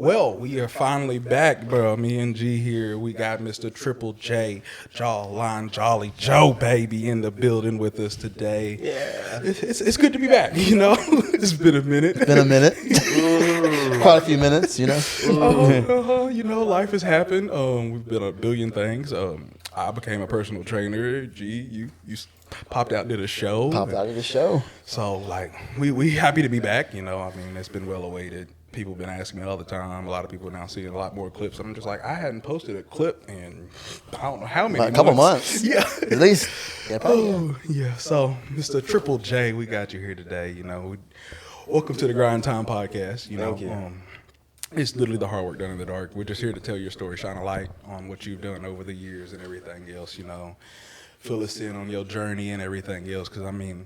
Well, we are finally back, bro. Me and G here. We got Mr. Triple J, Jawline Jolly Joe, baby, in the building with us today. Yeah. It's good to be back, you know? It's been a minute. Been a minute. Quite a few minutes, you know? You know, life has happened. We've been a billion things. I became a personal trainer. G, you popped out, did a show. Popped out of the show. So, like, we happy to be back, you know? I mean, it's been well awaited. People have been asking me all the time. A lot of people are now seeing a lot more clips. I'm just like, I hadn't posted a clip in I don't know how many a couple months. Yeah. At least. Yeah, yeah. So, Mr. Triple J, we got you here today. You know, welcome to the Grindtime podcast. You know, Thank you. It's literally the hard work done in the dark. We're just here to tell your story, shine a light on what you've done over the years and everything else, you know. Fill us in on your journey and everything else. Because, I mean,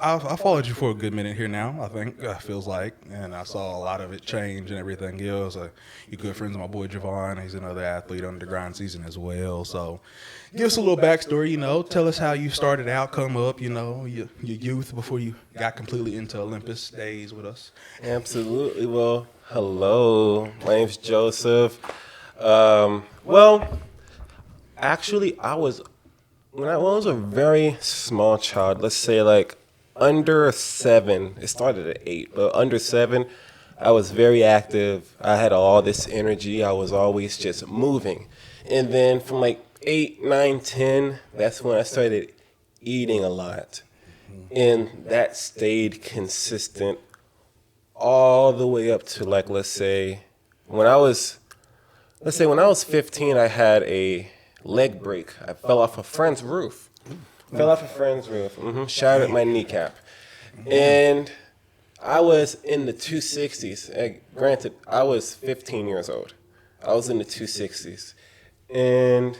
I followed you for a good minute here now, I think, feels like, and I saw a lot of it change and everything else. You're good friends with my boy Javon. He's another athlete on the Grindseason as well. So give us a little backstory, you know. Tell us how you started out, come up, you know, your youth before you got completely into Olympus days with us. Absolutely. Well, hello. My name's Joseph. Well, actually, when I was a very small child, let's say like under 7, it started at 8, but under 7, I was very active. I had all this energy. I was always just moving. And then from like 8, 9, 10, that's when I started eating a lot. And that stayed consistent all the way up to like, let's say when I was 15, I had a leg break. I fell off a friend's roof. Shattered my kneecap. And I was in the 260s. Granted, I was 15 years old. I was in the 260s. And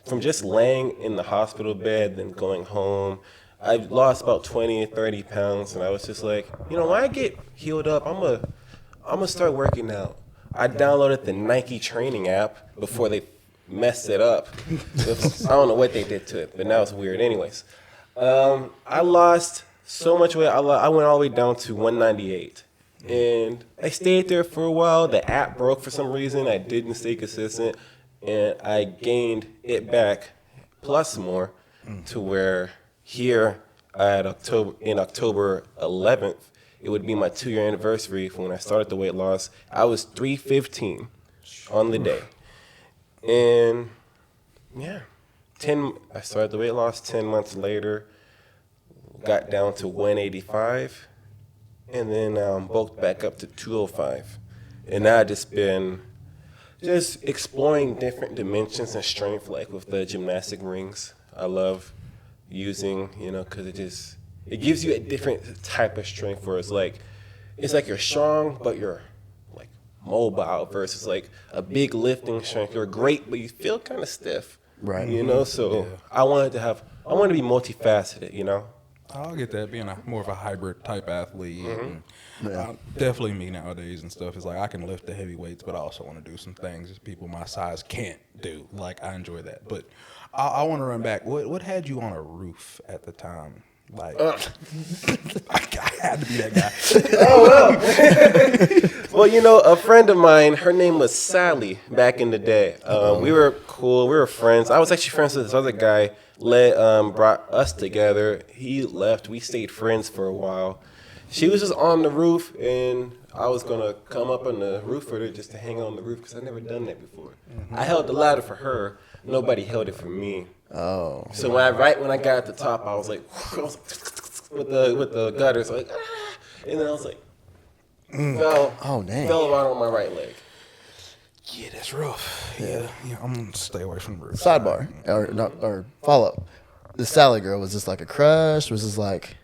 from just laying in the hospital bed, then going home, I lost about 20 or 30 pounds. And I was just like, you know, when I get healed up, I'm gonna start working out. I downloaded the Nike training app before they messed it up. I don't know what they did to it, but now it's weird. Anyways, I lost so much weight. I went all the way down to 198, and I stayed there for a while. The app broke for some reason. I didn't stay consistent, and I gained it back plus more to where here at October 11th, it would be my 2-year anniversary from when I started the weight loss. I was 315 on the day. And yeah, I started the weight loss 10 months later, got down to 185, and then bulked back up to 205. And now I've just been exploring different dimensions and strength, like with the gymnastic rings. I love using, you know, because it gives you a different type of strength where it's like you're strong, but you're mobile versus like a big lifting strength. You're great, but you feel kind of stiff, right? You know, so yeah. I wanted to be multifaceted, you know. I'll get that, being more of a hybrid type athlete. Definitely me nowadays and stuff is like I can lift the heavy weights, but I also want to do some things that people my size can't do. Like I enjoy that, but I want to run back. What had you on a roof at the time? Like, I had to be that guy. Oh, well. Well, you know, a friend of mine, her name was Sally back in the day. We were cool. We were friends. I was actually friends with this other guy. Brought us together. He left. We stayed friends for a while. She was just on the roof, and I was going to come up on the roof with her just to hang on the roof because I'd never done that before. I held the ladder for her. Nobody held it for me. Oh. So when I got at the top, I was like, with the gutters, like, and then I was like, fell right on my right leg. Yeah, that's rough. Yeah, I'm gonna stay away from the roof. Sidebar or follow up. The Sally girl, was this like a crush? Was this like?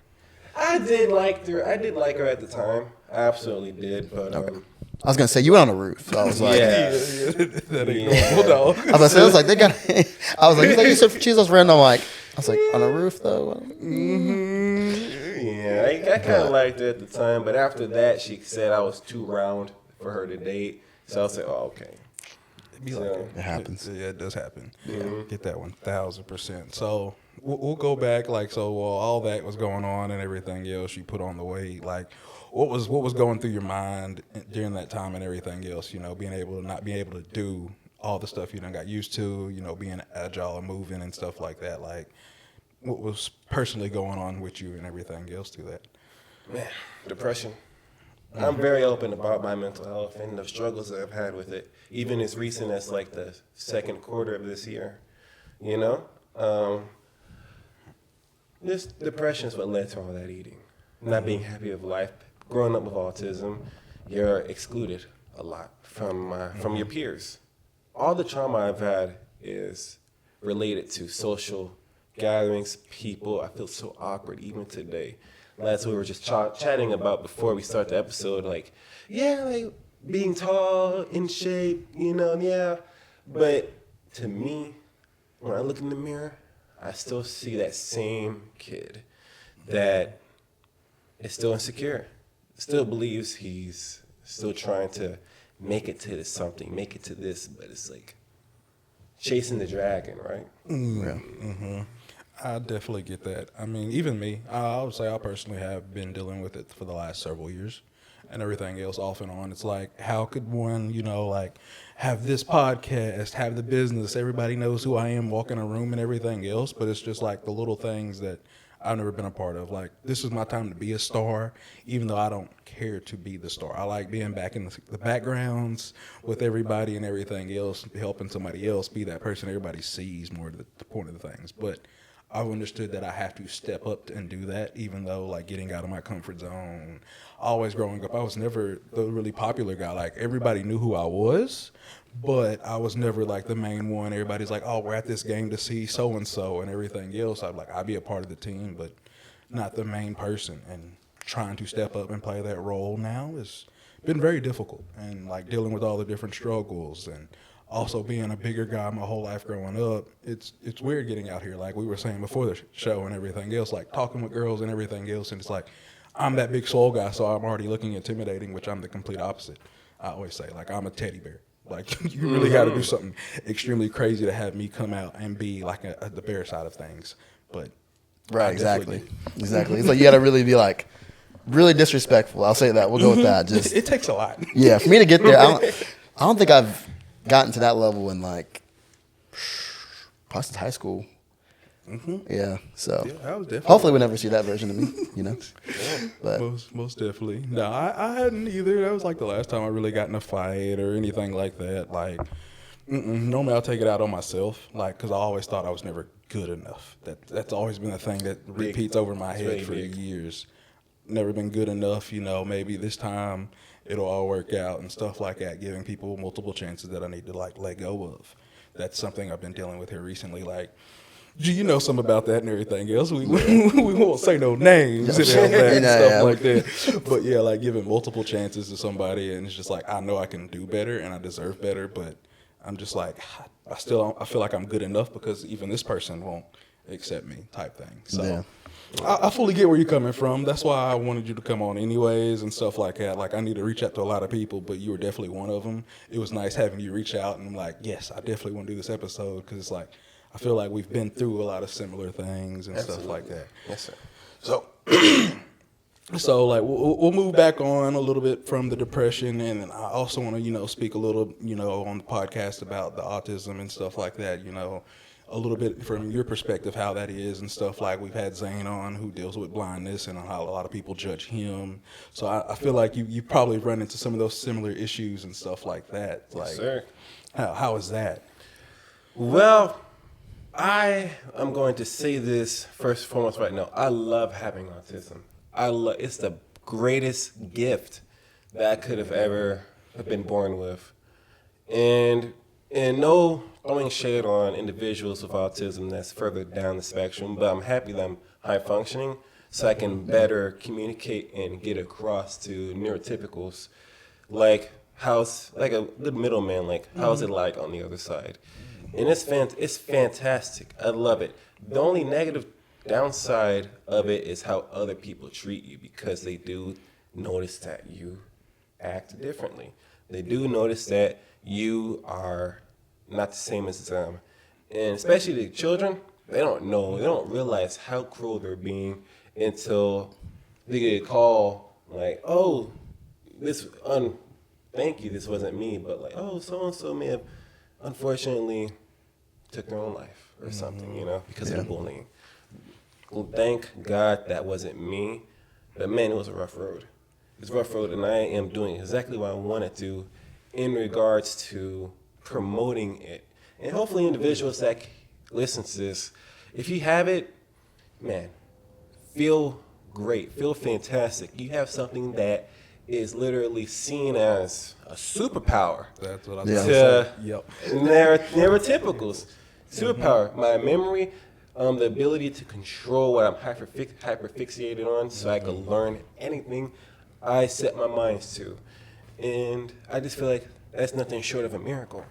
I did like her. I did like her at the time. I absolutely did, but okay. I was gonna say you went on the roof. So I was like, that ain't normal, though. I was like, they got. I was like, you said she's just random. Like, I was like, on a roof though. Yeah, I kind of liked her at the time, but after that, she said I was too round for her to date. So I was like, oh, okay. It'd be So, like It happens. Yeah, it does happen. Mhm. Get that 1,000%. So we'll go back. Like, so while all that was going on and everything else, you put on the weight. Like, what was going through your mind during that time and everything else? You know, being able to not be able to do all the stuff you done got used to. You know, being agile and moving and stuff like that. Like, what was personally going on with you and everything else through that? Man, depression. I'm very open about my mental health and the struggles that I've had with it, even as recent as like the second quarter of this year. You know, this depression is what led to all that eating, not being happy with life. Growing up with autism, you're excluded a lot from your peers. All the trauma I've had is related to social gatherings, people. I feel so awkward even today. Last we were just chatting about before we start the episode, like, yeah, like being tall, in shape, you know, yeah. But to me, when I look in the mirror, I still see that same kid that is still insecure, still believes he's still trying to make it to something, make it to this, but it's like chasing the dragon, right? Yeah. I definitely get that. I mean, even me, I would say I personally have been dealing with it for the last several years and everything else off and on. It's like, how could one, you know, like have this podcast, have the business, everybody knows who I am, walk in a room and everything else, but it's just like the little things that I've never been a part of. Like, this is my time to be a star, even though I don't care to be the star. I like being back in the backgrounds with everybody and everything else, helping somebody else be that person everybody sees more to the point of the things. But I've understood that I have to step up and do that, even though, like, getting out of my comfort zone. Always growing up, I was never the really popular guy. Like, everybody knew who I was, but I was never, like, the main one. Everybody's like, oh, we're at this game to see so-and-so and everything else. I'd be a part of the team, but not the main person. And trying to step up and play that role now has been very difficult. And, like, dealing with all the different struggles and also being a bigger guy my whole life growing up, it's weird getting out here, like we were saying before the show and everything else, like talking with girls and everything else, and it's like I'm that big swole guy, so I'm already looking intimidating, which I'm the complete opposite. I always say, like, I'm a teddy bear. Like, you really got to do something extremely crazy to have me come out and be like the bear side of things. But Right, exactly. It's like you got to really be like really disrespectful. I'll say that. We'll go with that. Just it takes a lot. Yeah, for me to get there, I don't think I've gotten to that level in like probably since high school. Yeah, so Yeah, I was definitely. hopefully we never see that version of me, you know. But Most definitely. No, I hadn't either. That was like the last time I really got in a fight or anything like that. Like, normally I'll take it out on myself, like, because I always thought I was never good enough. That's always been a thing that repeats over my head really for big. years. Never been good enough, you know, maybe this time it'll all work out and stuff like that, giving people multiple chances that I need to, like, let go of. That's something I've been dealing with here recently, like, you know some about that and everything else. We won't say no names and all that and stuff like that. But yeah, like giving multiple chances to somebody, and it's just like, I know I can do better and I deserve better, but I'm just like, I feel like I'm good enough because even this person won't accept me type thing. So Yeah. I fully get where you're coming from. That's why I wanted you to come on anyways and stuff like that. Like, I need to reach out to a lot of people, but you were definitely one of them. It was nice having you reach out, and I'm like, yes, I definitely want to do this episode because it's like, I feel like we've been through a lot of similar things and stuff like that. Yes, sir. So like we'll move back on a little bit from the depression, and then I also want to speak a little on the podcast about the autism and stuff like that. A little bit from your perspective how that is and stuff. Like, we've had Zane on who deals with blindness and how a lot of people judge him. So I feel like you probably run into some of those similar issues and stuff like that. Like, Yes, sir. How is that? Well, I am going to say this first and foremost right now. I love having autism. It's the greatest gift that I could have ever been born with. And no throwing shade on individuals with autism that's further down the spectrum, but I'm happy that I'm high functioning so I can better communicate and get across to neurotypicals, like the middleman, like how's it like on the other side. And it's fantastic. I love it. The only negative downside of it is how other people treat you, because they do notice that you act differently. They do notice that you are not the same as them. And especially the children, they don't know, they don't realize how cruel they're being until they get a call like, oh, thank you, this wasn't me, but like, oh, so-and-so may have unfortunately took their own life or something, you know, because of the bullying. Well, thank God that wasn't me, but man, it was a rough road. It's a rough road, and I am doing exactly what I wanted to in regards to promoting it. And hopefully individuals that listen to this, if you have it, man, feel great, feel fantastic. You have something that is literally seen as a superpower. That's what I Yeah. was To Yep. neurotypicals. Superpower. My memory, the ability to control what I'm hyperfixated on so I can learn anything I set my minds to. And I just feel like that's nothing short of a miracle.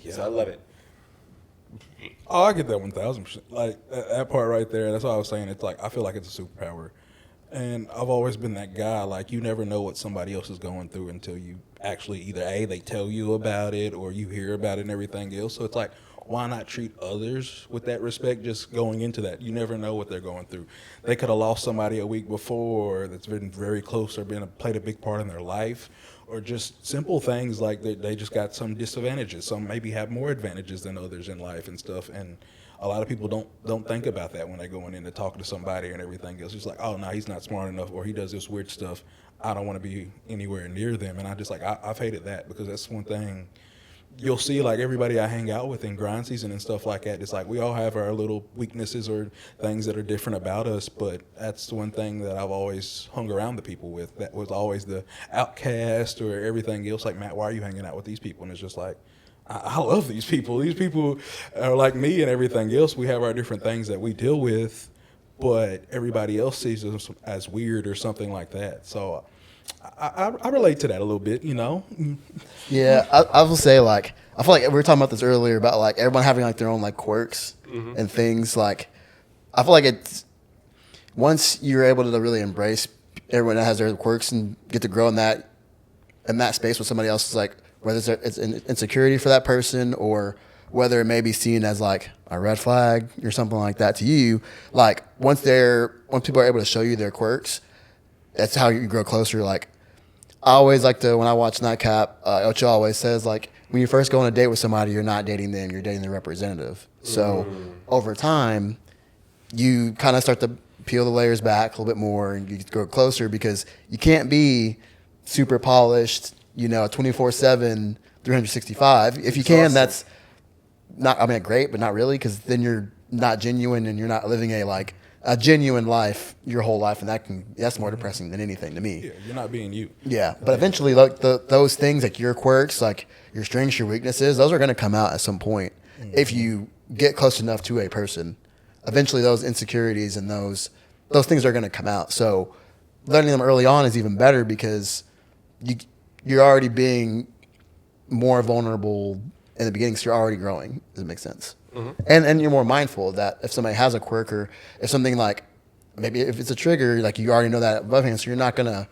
So I love it. Oh, I get that 1,000%. Like that part right there. That's what I was saying. It's like I feel like it's a superpower, and I've always been that guy. Like you never know what somebody else is going through until you actually either they tell you about it or you hear about it and everything else. So it's like, why not treat others with that respect? Just going into that, you never know what they're going through. They could have lost somebody a week before that's been very close or played a big part in their life. Or just simple things like they just got some disadvantages. Some maybe have more advantages than others in life and stuff. And a lot of people don't think about that when they're going in to talk to somebody and everything else. It's like, oh, no, he's not smart enough, or he does this weird stuff. I don't want to be anywhere near them. And I just like, I've hated that, because that's one thing you'll see, like everybody I hang out with in grind season and stuff like that. It's like we all have our little weaknesses or things that are different about us, but that's the one thing that I've always hung around the people with. That was always the outcast or everything else. Like, Matt, why are you hanging out with these people? And it's just like, I love these people. These people are like me and everything else. We have our different things that we deal with, but everybody else sees us as weird or something like that. So I relate to that a little bit, you know? Yeah, I will say, like, I feel like we were talking about this earlier about, like, everyone having, like, their own, like, quirks and things. Like, I feel like it's, once you're able to really embrace everyone that has their quirks and get to grow in that space with somebody else, is like, whether it's an insecurity for that person or whether it may be seen as, like, a red flag or something like that to you, like, once people are able to show you their quirks, that's how you grow closer. Like, I always like to, when I watch Nightcap, Ocho always says, like, when you first go on a date with somebody, you're not dating them, you're dating the representative. So over time, you kind of start to peel the layers back a little bit more and you grow closer, because you can't be super polished, 24/7, 365. If you can, that's not, I mean, great, but not really, because then you're not genuine and you're not living a genuine life your whole life, and that's more depressing than anything to me. Yeah, you're not being you. Yeah, but eventually, like those things, like your quirks, like your strengths, your weaknesses, those are going to come out at some point if you get close enough to a person. Eventually, those insecurities and those things are going to come out. So learning them early on is even better, because you're already being more vulnerable in the beginning, so you're already growing. Does it make sense? And you're more mindful of that if somebody has a quirk, or if something, like, maybe if it's a trigger, like, you already know that beforehand, so you're not gonna,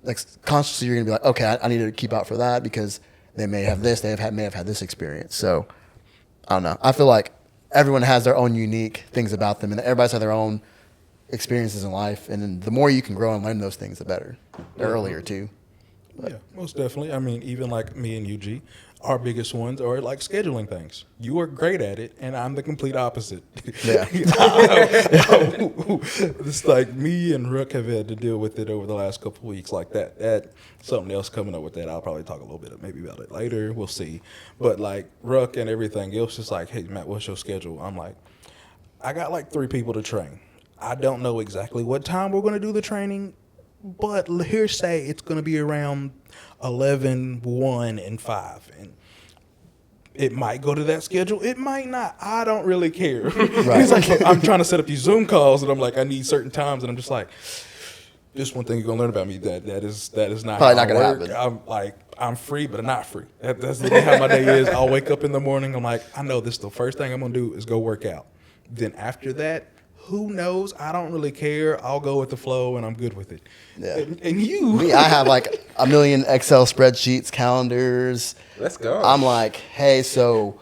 like, consciously you're gonna be like, okay, I need to keep out for that, because they may have this, may have had this experience. So I don't know. I feel like everyone has their own unique things about them, and everybody's had their own experiences in life, and then the more you can grow and learn those things, the better. The earlier too. But Yeah, most definitely. I mean, even like me and UG, our biggest ones are like scheduling things. You are great at it, and I'm the complete opposite. Yeah. It's like me and Rook have had to deal with it over the last couple of weeks, like that. That something else coming up with that. I'll probably talk a little bit maybe about it later. We'll see. But like Rook and everything else, just like, hey Matt, what's your schedule? I'm like, I got like 3 people to train. I don't know exactly what time we're going to do the training, but here's say it's going to be around 11, 1, and 5. And it might go to that schedule. It might not. I don't really care. Right. He's like, look, I'm trying to set up these Zoom calls, and I'm like, I need certain times. And I'm just like, this one thing you're going to learn about me, that is not Probably how not I gonna work. happen. I'm like, I'm free, but I'm not free. That's literally how my day is. I'll wake up in the morning. I'm like, I know this the first thing I'm going to do is go work out. Then after that, who knows? I don't really care. I'll go with the flow, and I'm good with it. Yeah. And you? me, I have like a million Excel spreadsheets, calendars. Let's go. I'm like, hey, so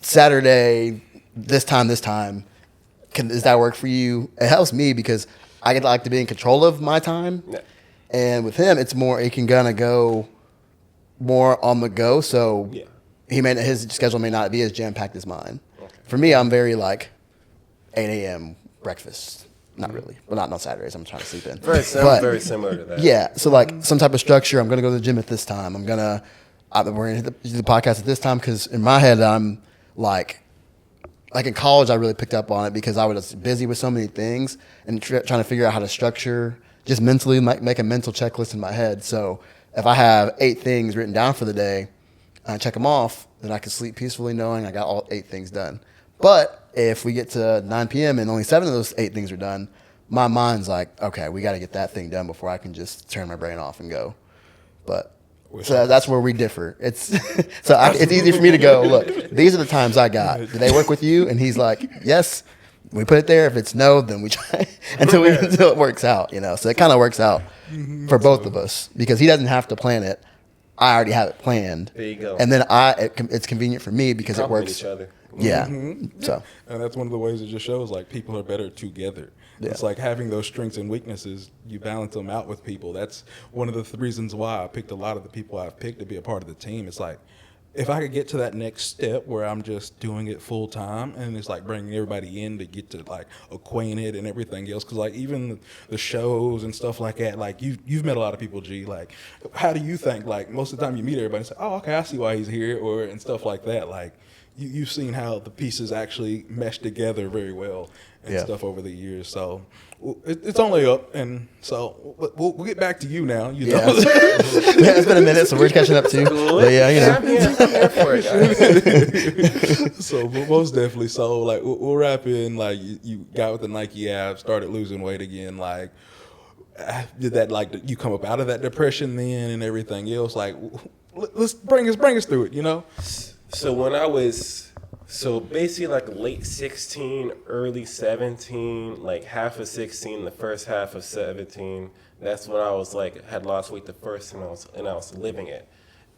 Saturday, this time, does that work for you? It helps me because I get like to be in control of my time. Yeah. And with him, it's more, it can kind of go more on the go. So Yeah. his schedule may not be as jam-packed as mine. Okay. For me, I'm very like 8 a.m. breakfast. Not really. Well, not on Saturdays. I'm trying to sleep in. Very similar to that. Yeah. So like some type of structure. I'm going to go to the gym at this time. We're going to hit the podcast at this time because in my head, I'm like in college, I really picked up on it because I was busy with so many things and trying to figure out how to structure, just mentally make a mental checklist in my head. So if I have 8 things written down for the day and I check them off, then I can sleep peacefully knowing I got all 8 things done. But if we get to 9 p.m. and only 7 of those 8 things are done, my mind's like, okay, we got to get that thing done before I can just turn my brain off and go. But so that's where we differ. It's it's easy for me to go, look, these are the times I got. Do they work with you? And he's like, yes. We put it there. If it's no, then we try until it works out, So it kind of works out for both of us because he doesn't have to plan it. I already have it planned. There you go. And then it's convenient for me because it works. Each other. Yeah. So. And that's one of the ways it just shows like people are better together. Yeah. It's like having those strengths and weaknesses, you balance them out with people. That's one of the reasons why I picked a lot of the people I've picked to be a part of the team. It's like, if I could get to that next step where I'm just doing it full time and it's like bringing everybody in to get to like acquainted and everything else. Cause like even the shows and stuff like that, like you've met a lot of people, G, like how do you think, like most of the time you meet everybody and say, oh, okay, I see why he's here and stuff like that. Like you've seen how the pieces actually mesh together very well and stuff over the years. So it's only up. And so we'll get back to you now. You know? It's been a minute, so we're catching up too. Cool. But yeah, I'm here for it, guys. So most definitely. So like we'll wrap in. Like you got with the Nike app, started losing weight again. Like did that like you come up out of that depression then and everything else? Like let's bring us through it. So when I was basically like late 16, early 17, like half of 16, the first half of 17. That's when I was like had lost weight the first, and I was living it,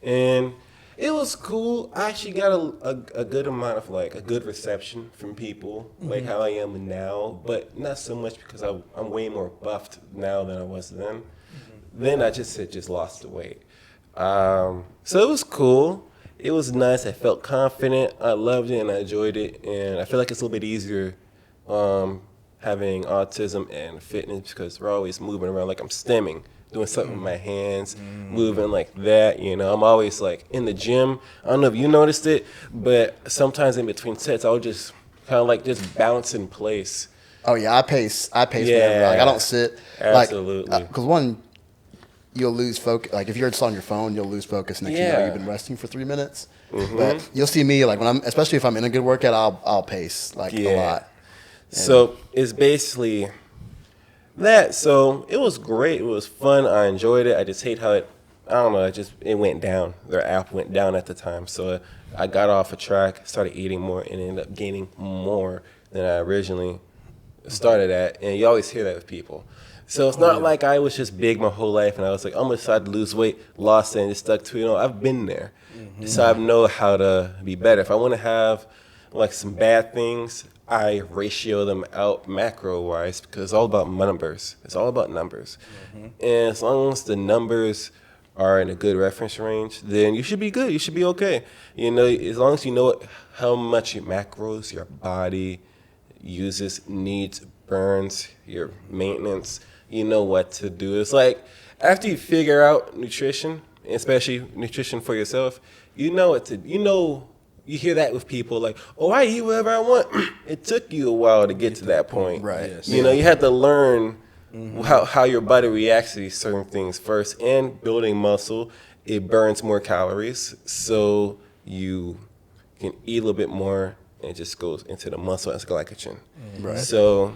and it was cool. I actually got a good amount of like a good reception from people, like how I am now, but not so much because I'm way more buffed now than I was then. Then I just lost the weight. So it was cool. It was nice. I felt confident. I loved it and I enjoyed it. And I feel like it's a little bit easier having autism and fitness because we're always moving around like I'm stemming, doing something with my hands, moving like that. I'm always like in the gym. I don't know if you noticed it, but sometimes in between sets, I'll just kind of like just bounce in place. Oh, yeah. I pace whenever. Like, I don't sit. Absolutely. Because one, you'll lose focus. Like if you're just on your phone, you'll lose focus. Next you know, you've been resting for 3 minutes. But you'll see me like especially if I'm in a good workout, I'll pace like a lot. So it's basically that. So it was great. It was fun. I enjoyed it. I just hate how it went down. Their app went down at the time. So I got off a track, started eating more, and ended up gaining more than I originally started at. And you always hear that with people. So it's not like I was just big my whole life and I was like, I'm going to decide to lose weight, lost it, and just stuck to it. I've been there. So I know how to be better. If I want to have like some bad things, I ratio them out macro-wise because it's all about numbers. It's all about numbers. And as long as the numbers are in a good reference range, then you should be good. You should be okay. As long as you know how much your macros, your body uses, needs, burns, your maintenance, you know what to do. It's like after you figure out nutrition, especially nutrition for yourself, you hear that with people like, oh, I eat whatever I want. It took you a while to get to that point. Right. Yes. You had to learn how your body reacts to these certain things first. And building muscle, it burns more calories, so you can eat a little bit more and it just goes into the muscle as glycogen. Right. So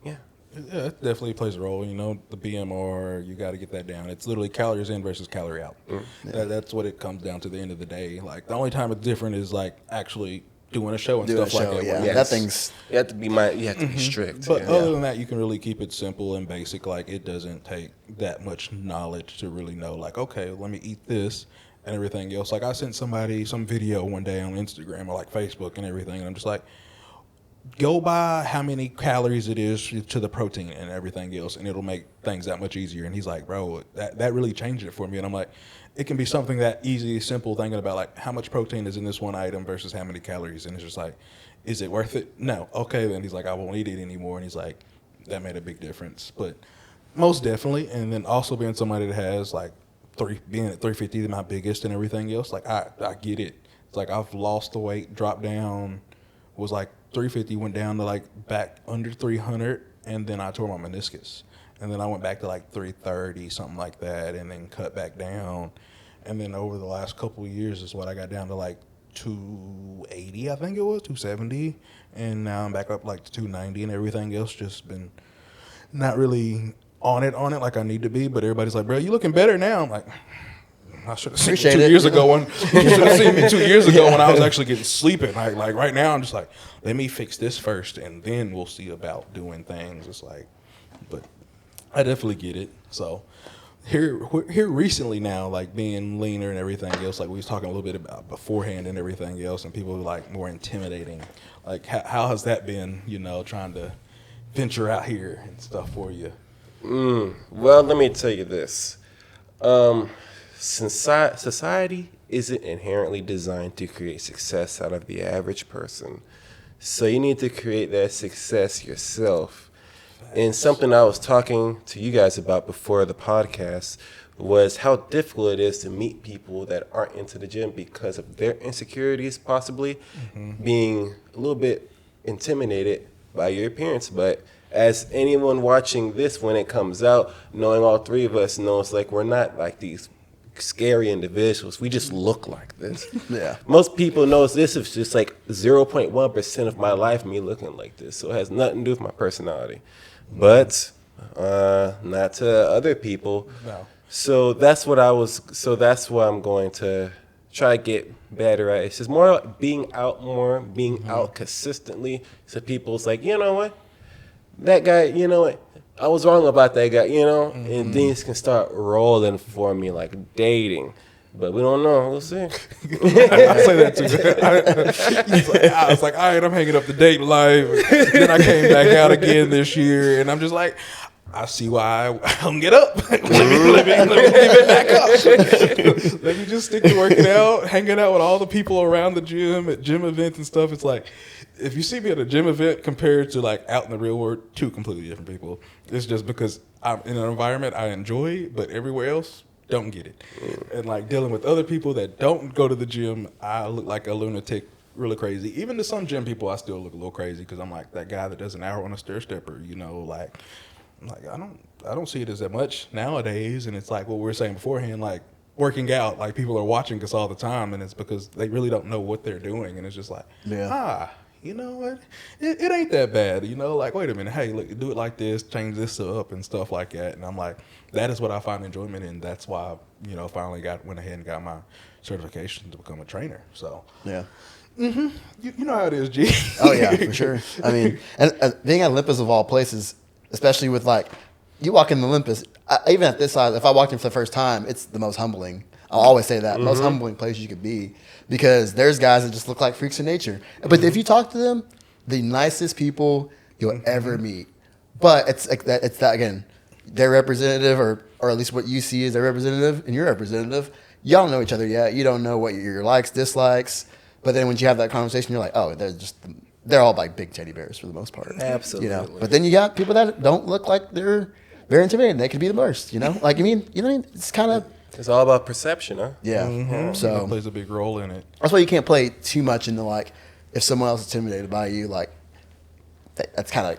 Yeah, it definitely plays a role. The BMR, you got to get that down. It's literally calories in versus calorie out. That's what it comes down to the end of the day. Like, the only time it's different is, like, actually doing a show and stuff like that. Yeah, Yes. that thing's... you have to be strict. But other than that, you can really keep it simple and basic. Like, it doesn't take that much knowledge to really know, like, okay, let me eat this, and everything else. Like I sent somebody some video one day on Instagram or like Facebook and everything, and I'm just like, go by how many calories it is to the protein and everything else, and it'll make things that much easier. And he's like, bro, that really changed it for me. And I'm like, it can be something that easy, simple, thinking about like how much protein is in this one item versus how many calories. And it's just like, is it worth it? No. Okay, then he's like, I won't eat it anymore. And he's like, that made a big difference. But most definitely. And then also being somebody that has like being at 350, my biggest and everything else, like I get it. It's like I've lost the weight, dropped down, was like 350, went down to like back under 300, and then I tore my meniscus. And then I went back to like 330, something like that, and then cut back down. And then over the last couple of years is what I got down to like 280, I think it was, 270. And now I'm back up like to 290 and everything else. Just been not really on it like I need to be. But everybody's like, bro, you looking better now. I'm like, I should have seen you 2 years ago. You should have seen me 2 years ago when I was actually getting sleeping. Like right now, I'm just like, let me fix this first, and then we'll see about doing things. It's like, but I definitely get it. So here recently now, like being leaner and everything else, like we was talking a little bit about beforehand and everything else, and people were like more intimidating. Like how has that been? You know, trying to venture out here and stuff for you. Well, let me tell you this. Society isn't inherently designed to create success out of the average person. So you need to create that success yourself. And something I was talking to you guys about before the podcast was how difficult it is to meet people that aren't into the gym because of their insecurities, possibly being a little bit intimidated by your appearance. But as anyone watching this when it comes out, knowing all three of us knows, like, we're not like these scary individuals. We just look like this. Yeah. Most people knows this is just like 0.1% of my life, me looking like this. So it has nothing to do with my personality. But not to other people. No. So that's what I'm going to try to get better at. It's just more being out out consistently. So people's like, you know what? That guy, you know what? I was wrong about that guy, you know? And things can start rolling for me like dating. But we don't know. We'll see. I say that too. I was like, all right, I'm hanging up the date live. Then I came back out again this year, and I'm just like, I see why I hung it up. let me give it back up. Let me just stick to working out, hanging out with all the people around the gym at gym events and stuff. It's like, if you see me at a gym event compared to like out in the real world, two completely different people. It's just because I'm in an environment I enjoy, but everywhere else, don't get it. And like dealing with other people that don't go to the gym, I look like a lunatic, really crazy. Even to some gym people, I still look a little crazy because I'm like that guy that does an hour on a stair stepper, you know, like I don't see it as that much nowadays. And it's like what we were saying beforehand, like working out, like people are watching us all the time, and it's because they really don't know what they're doing. And it's just like, you know what? It ain't that bad. You know, like, wait a minute. Hey, look, do it like this, change this up and stuff like that. And I'm like, that is what I find enjoyment in. That's why, you know, finally went ahead and got my certification to become a trainer. So, yeah. You know how it is, G. Oh, yeah, for sure. I mean, and being at Olympus of all places, especially with like, you walk in the Olympus, even at this size, if I walked in for the first time, it's the most humbling. I'll always say that. Most humbling place you could be, because there's guys that just look like freaks of nature. But if you talk to them, the nicest people you'll ever meet. But it's like that. It's that again. Their representative, or at least what you see as their representative, and your representative. Y'all don't know each other yet. You don't know what your likes, dislikes. But then when you have that conversation, you're like, oh, they're all like big teddy bears for the most part. Absolutely. You know. But then you got people that don't look like they're very intimidating. They could be the worst. You know. Like, I mean, you know what I mean? It's kind of. It's all about perception, huh? Yeah. So that plays a big role in it. That's why you can't play too much into like if someone else is intimidated by you, like that's kind of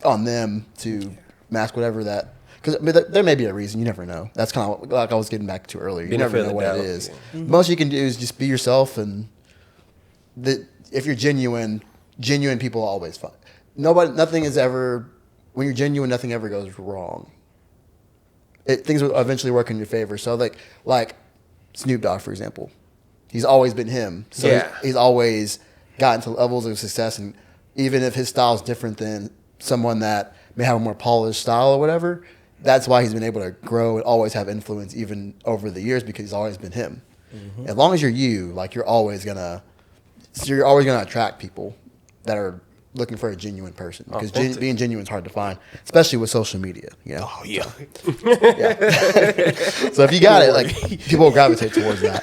on them to mask whatever that. Because I mean, there may be a reason. You never know. That's kind of like I was getting back to earlier. You never know what it is. Most you can do is just be yourself, and if you're genuine people are always fun. Nothing is ever when you're genuine. Nothing ever goes wrong. Things will eventually work in your favor. So like Snoop Dogg, for example, he's always been him. So he's always gotten to levels of success, and even if his style is different than someone that may have a more polished style or whatever, that's why he's been able to grow and always have influence even over the years, because he's always been him. As long as you're you, like you're always gonna attract people that are looking for a genuine person, because being genuine is hard to find, especially with social media. You know? Oh yeah. So if you got it, like people will gravitate towards that.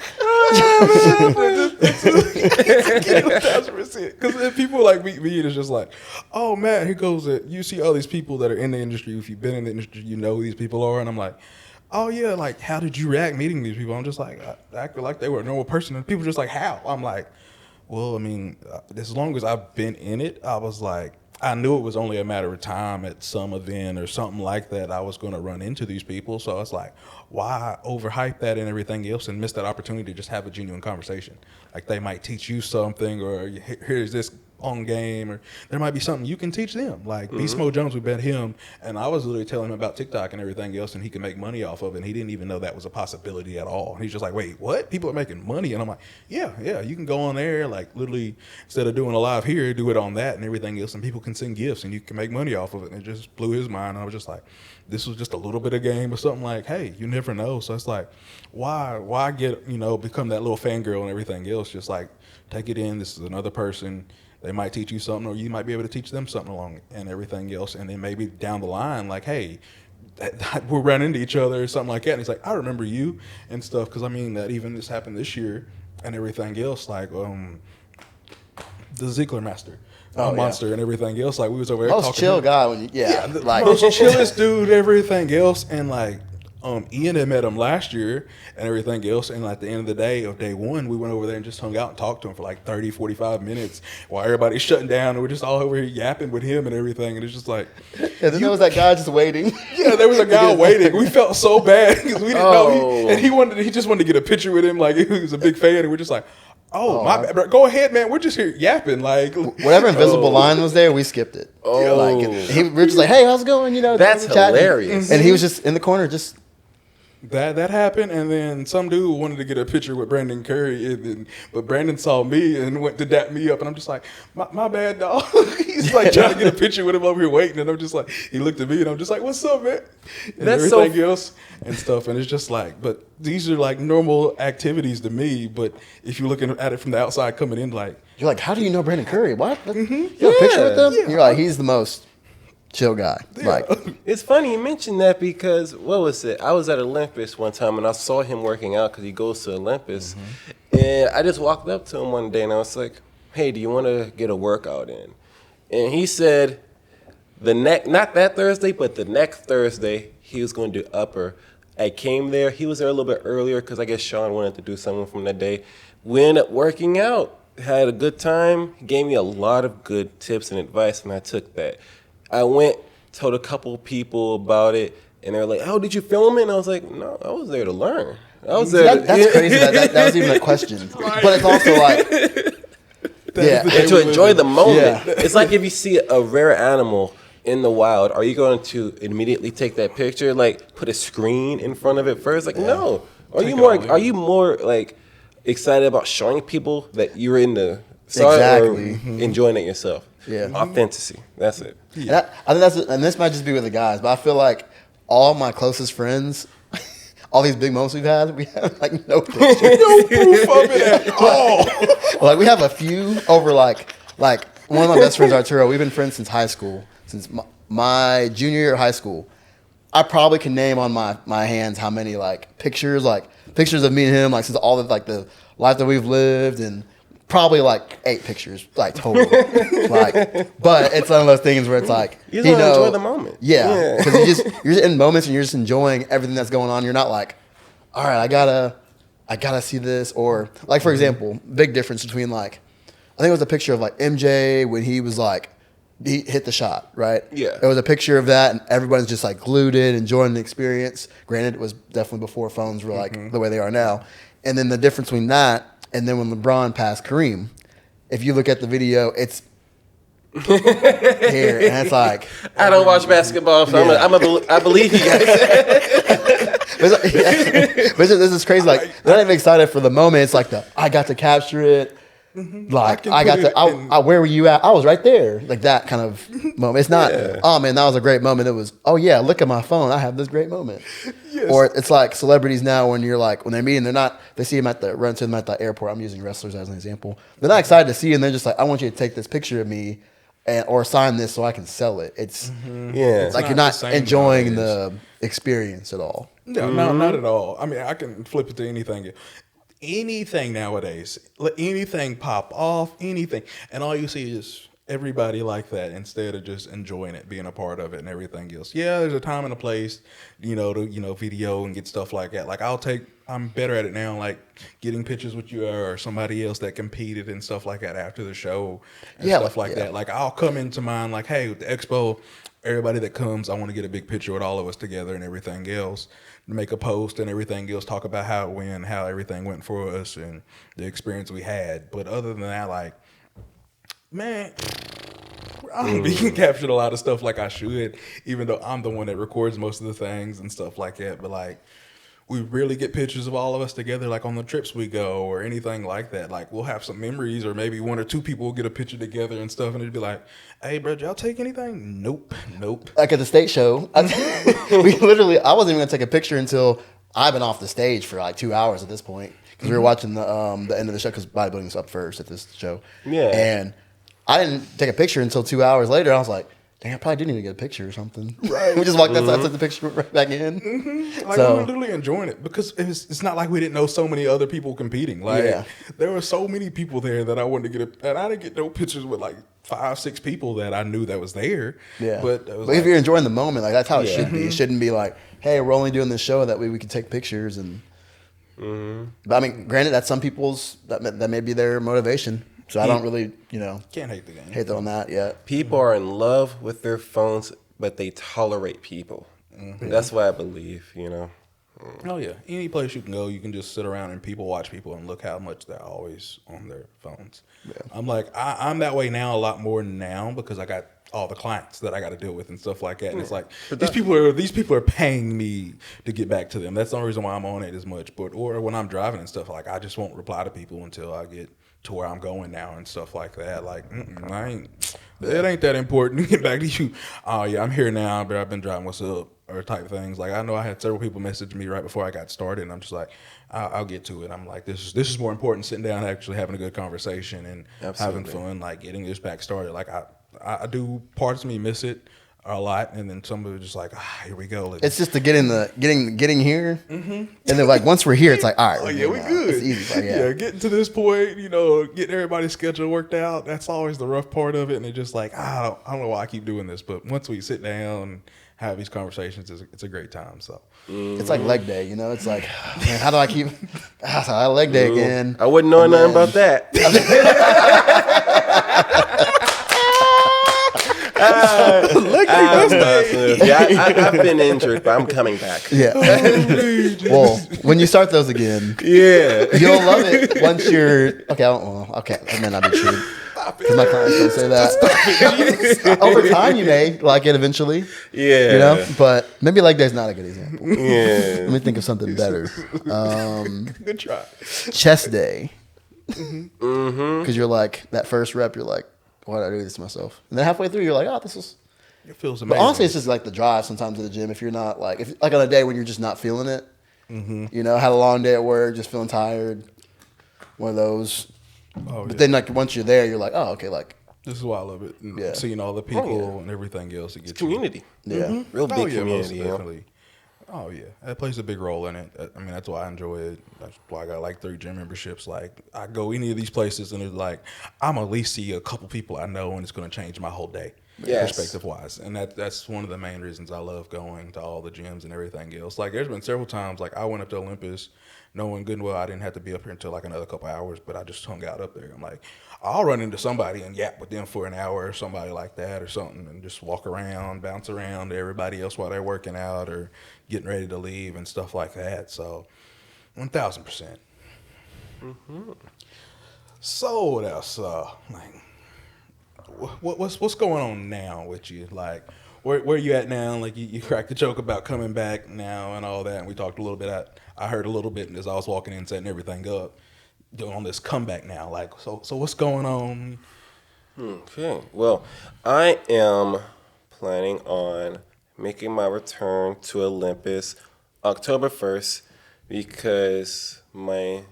Because people like me, it's just like, oh man, here goes it. You see all these people that are in the industry. If you've been in the industry, you know who these people are, and I'm like, oh yeah, like how did you react meeting these people? I'm just like, I acted like they were a normal person, and people just like, how? I'm like, well, I mean, as long as I've been in it, I was like, I knew it was only a matter of time at some event or something like that I was going to run into these people. So it's like, why overhype that and everything else and miss that opportunity to just have a genuine conversation? Like they might teach you something, or here's this on game, or there might be something you can teach them. Like Beast Mode Jones, we met him, and I was literally telling him about TikTok and everything else, and he can make money off of it, and he didn't even know that was a possibility at all. And he's just like, wait, what? People are making money? And I'm like, yeah, you can go on there, like literally instead of doing a live here, do it on that and everything else, and people can send gifts and you can make money off of it. And it just blew his mind. And I was just like, this was just a little bit of game or something. Like, hey, you never know. So it's like, why get, become that little fangirl and everything else? Just like, take it in. This is another person. They might teach you something, or you might be able to teach them something along and everything else. And then maybe down the line, like, hey, we'll run into each other or something like that. And he's like, I remember you and stuff. Because, I mean, that even this happened this year and everything else. Like, the Ziegler Master. Monster and everything else. Like, we was over there most chill guy when like most chillest dude, everything else. And like Ian had met him last year and everything else, and at the end of the day of day one, we went over there and just hung out and talked to him for like 30-45 minutes while everybody's shutting down, and we're just all over here yapping with him and everything. And it's just like, then there was that guy just waiting. Yeah, there was a guy waiting. We felt so bad because we didn't know and he just wanted to get a picture with him, like he was a big fan, and we're just like, my bad, bro. Go ahead, man. We're just here yapping. Like whatever invisible line was there, we skipped it. We were just like, hey, how's it going? That's hilarious. And he was just in the corner, just. That happened, and then some dude wanted to get a picture with Brandon Curry, but Brandon saw me and went to dap me up, and I'm just like, my bad, dog. He's like trying to get a picture with him over here waiting, and I'm just like, he looked at me, and I'm just like, what's up, man? And that's everything else and stuff, and it's just like, but these are like normal activities to me, but if you're looking at it from the outside coming in, like, you're like, how do you know Brandon Curry? What? You have a picture with him? Yeah. You're like, he's the most chill guy. Yeah. Like, it's funny you mentioned that because what was it? I was at Olympus one time and I saw him working out because he goes to Olympus, and I just walked up to him one day and I was like, "Hey, do you want to get a workout in?" And he said, not that Thursday, but the next Thursday he was going to do upper. I came there. He was there a little bit earlier because I guess Sean wanted to do something from that day. We ended up working out, had a good time. He gave me a lot of good tips and advice, and I took that. I went, told a couple people about it, and they were like, "Oh, did you film it?" And I was like, "No, I was there to learn. I was there." That's crazy. That was even a question. Right. But it's also like, and to enjoy the moment. Yeah. It's like if you see a rare animal in the wild, are you going to immediately take that picture? Like, put a screen in front of it first? Like, no. Are you more like excited about showing people that you're in the or enjoying it yourself? Yeah, authenticity. That's it. Yeah. And I think and this might just be with the guys, but I feel like all my closest friends, all these big moments we have like no pictures, no proof of it at all. Like we have a few over like one of my best friends, Arturo. We've been friends since high school, since my junior year of high school. I probably can name on my hands how many like pictures of me and him, like since all the like the life that we've lived, and probably like 8 pictures, like total. But it's one of those things where it's like you just enjoy the moment. Yeah, because you're just in moments and you're just enjoying everything that's going on. You're not like, all right, I gotta see this, or like for example, big difference between like I think it was a picture of like MJ when he was like he hit the shot, right? Yeah. There was a picture of that, and everybody's just like glued in, enjoying the experience. Granted, it was definitely before phones were like the way they are now. And then the difference between that and then when LeBron passed Kareem, if you look at the video, it's here, and it's like I don't watch basketball, so I believe you guys. But this is crazy. Like they're not even excited for the moment. It's like I got to capture it. Like I got to, where were you at? I was right there. Like that kind of moment. It's not, oh man, that was a great moment. It was, oh yeah, look at my phone. I have this great moment. Yes. Or it's like celebrities now when you're like, when they're meeting, they see them run into them at the airport. I'm using wrestlers as an example. They're not excited to see you and they're just like, I want you to take this picture of me or sign this so I can sell it. It's, it's like you're not enjoying the experience at all. No, not at all. I mean, I can flip it to anything. Anything nowadays, let anything pop off, anything, and all you see is everybody like that instead of just enjoying it, being a part of it, and everything else. Yeah, there's a time and a place, to video and get stuff like that. Like I'm better at it now, like getting pictures with you or somebody else that competed and stuff like that after the show and stuff like that. Like I'll come into mind like, hey, with the expo, everybody that comes, I want to get a big picture with all of us together and everything else. Make a post and everything else, talk about how it went, how everything went for us and the experience we had. But other than that, like, man, I don't be captured a lot of stuff like I should, even though I'm the one that records most of the things and stuff like that. But like, we rarely get pictures of all of us together, like on the trips we go or anything like that. Like we'll have some memories, or maybe one or two people will get a picture together and stuff, and it'd be like, "Hey, bro, did y'all take anything?" Nope. Like at the state show, I wasn't even gonna take a picture until I've been off the stage for like 2 hours at this point because we were watching the end of the show because bodybuilding's up first at this show. Yeah, and I didn't take a picture until 2 hours later. I was like, dang, I probably didn't even get a picture or something. Right. We just walked outside, took the picture right back in. Like, we were literally enjoying it because it's not like we didn't know so many other people competing. Like, there were so many people there that I wanted to get and I didn't get no pictures with like 5-6 people that I knew that was there. Yeah. But if you're enjoying the moment, like that's how it should be. It shouldn't be like, hey, we're only doing this show that way we can take pictures and. But I mean, granted, that's some people's that may be their motivation. So I don't really, can't hate the game. Hate on that yet. People are in love with their phones, but they tolerate people. That's what I believe, Oh yeah, any place you can go, you can just sit around and people watch people and look how much they're always on their phones. Yeah. I'm like, I'm that way now a lot more now because I got all the clients that I got to deal with and stuff like that. And it's like these people are paying me to get back to them. That's the only reason why I'm on it as much. Or when I'm driving and stuff, like I just won't reply to people until I get to where I'm going now and stuff like that. Like, it ain't that important to get back to you. Oh yeah, I'm here now, but I've been driving. What's up? Or type things. Like I know I had several people message me right before I got started, and I'm just like, I'll get to it. I'm like, this is more important. Sitting down, actually having a good conversation and having fun, like getting this back started. Like I do parts of me miss it a lot, and then some of it just like, here we go. It's just the getting here, and then like once we're here, it's like, all right, we good. It's easy. Like, getting to this point, getting everybody's schedule worked out. That's always the rough part of it, and it's just like I don't know why I keep doing this, but once we sit down and have these conversations, it's a great time. So it's like leg day, It's like, man, how do I keep? I leg day again. I wouldn't know nothing about that. I've been injured, but I'm coming back. Yeah. Well, when you start those again, you'll love it once you're okay. Okay, that may not be true because my clients don't say that. Over time, you may like it eventually. Yeah. But maybe leg day's not a good example. Yeah. Let me think of something better. Good try. Chest day. Because you're like that first rep, you're like, why did I do this to myself? And then halfway through, you're like, oh, this is. It feels amazing. But honestly, it's just like the drive sometimes to the gym. If you're not like on a day when you're just not feeling it, had a long day at work, just feeling tired, one of those. But then like once you're there, you're like, oh, okay, like. This is why I love it. Seeing all the people and everything else. It gets community. Yeah. Real big community. Definitely. Oh yeah, that plays a big role in it. I mean, that's why I enjoy it. That's why I got like 3 gym memberships. Like I go any of these places, and it's like I'm at least see a couple people I know, and it's going to change my whole day, perspective wise. And that's one of the main reasons I love going to all the gyms and everything else. Like there's been several times like I went up to Olympus, knowing good and well I didn't have to be up here until like another couple hours, but I just hung out up there. I'm like, I'll run into somebody and yap with them for an hour or somebody like that or something, and just walk around, bounce around to everybody else while they're working out or getting ready to leave and stuff like that. So 1,000%. So what else? What's going on now with you? Like where you at now? Like you cracked the joke about coming back now and all that, and we talked a little bit. I heard a little bit as I was walking in setting everything up. you're on this comeback now. Like, so what's going on? Okay. Well, I am planning on making my return to Olympus October 1st because my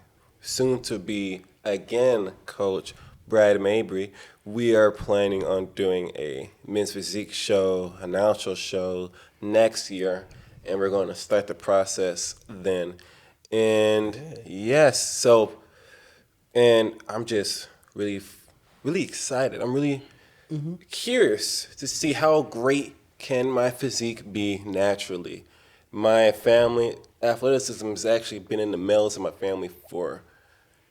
soon-to-be again coach, Brad Mabry, we are planning on doing a men's physique show, an outro show next year, and we're going to start the process then. And yes, so, and I'm just really excited. I'm really curious to see how great can my physique be naturally. My family, athleticism has actually been in the males in my family for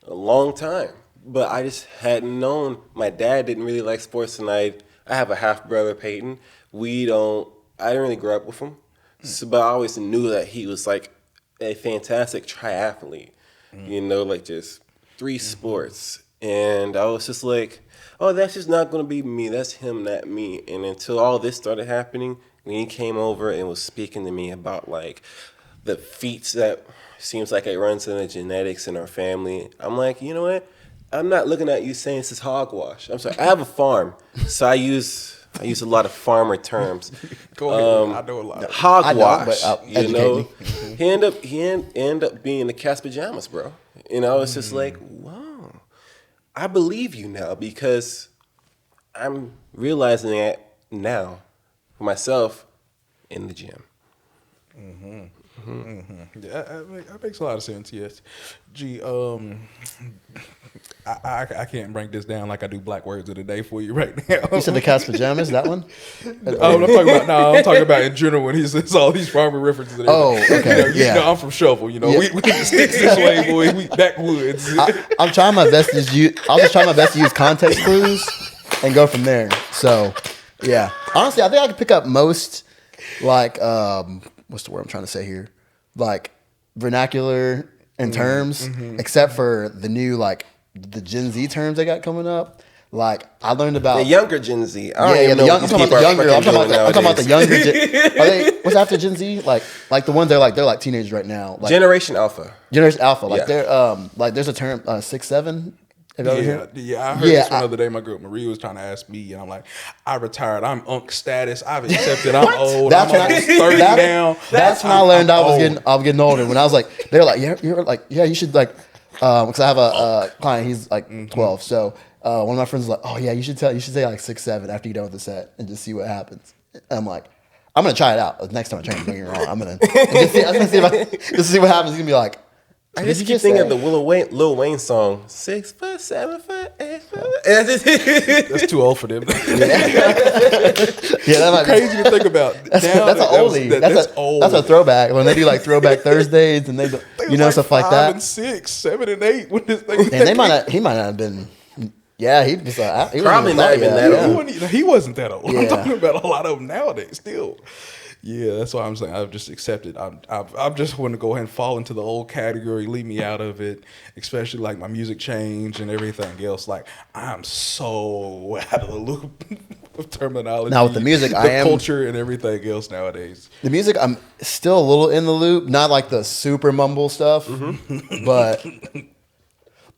a long time. But I just hadn't known. My dad didn't really like sports, and I have a half brother, Peyton. I didn't really grow up with him. So, but I always knew that he was like a fantastic triathlete, like just 3 sports. And I was just like, oh, that's just not going to be me. That's him, not me. And until all this started happening, when he came over and was speaking to me about like the feats that seems like it runs in the genetics in our family, I'm like, you know what? I'm not looking at you saying this is hogwash. I'm sorry. I have a farm, so I use a lot of farmer terms. Go ahead. I know a lot. Hogwash. I know, but He end up being the cat's pajamas, bro. And I was just like, wow, I believe you now because I'm realizing that now for myself in the gym. Yeah, that makes a lot of sense. Yes, gee, I can't break this down like I do Black Words of the Day for you right now. You said the cat's pajamas, that one? I'm talking about in general when he says all these farmer references. And everything. Okay, I'm from Shovel. We get the sticks this way, boy. We backwoods. I'm trying my best to use. I'll just try my best to use context clues and go from there. So, yeah. Honestly, I think I could pick up most, like, what's the word I'm trying to say here? Like, vernacular and terms, except for the new, like, the Gen Z terms they got coming up. Like, I learned about the younger Gen Z. I'm talking about the younger. I'm talking about the younger. What's after Gen Z? Like the ones they're like teenagers right now. Like, Generation Alpha. Like they're like there's a term 6'7". Have you ever heard? Yeah, I heard this one the other day. My girl Marie was trying to ask me, and I'm like, I retired. I'm unk status. I've accepted. I'm old. I'm almost 30 now. That's when I learned I was getting older. When I was like, they're like, you're like, yeah, you should like, because I have a client. He's like 12. So one of my friends was like, oh yeah, you should say like 6'7" after you're done with the set and just see what happens. And I'm like, I'm gonna try it out. The next time I train, don't get me wrong. I'm gonna see what happens. He's gonna be like. I just keep thinking of the Lil Wayne song, 6 foot, 7 foot, 8 foot. That's too old for them. That might crazy to think about. That's an oldie. That's old. That's a throwback. When they do like throwback Thursdays and they stuff like that. 5 and 6, 7 and 8. When this thing and he might not have been. Yeah, he was like, he probably not even that old. He wasn't that old. Yeah. I'm talking about a lot of them nowadays still. Yeah, that's why I'm saying I've just accepted. I've just want to go ahead and fall into the old category, leave me out of it, especially like my music change and everything else. Like I'm so out of the loop of terminology. Now with the music, I am culture and everything else nowadays. The music, I'm still a little in the loop, not like the super mumble stuff, but.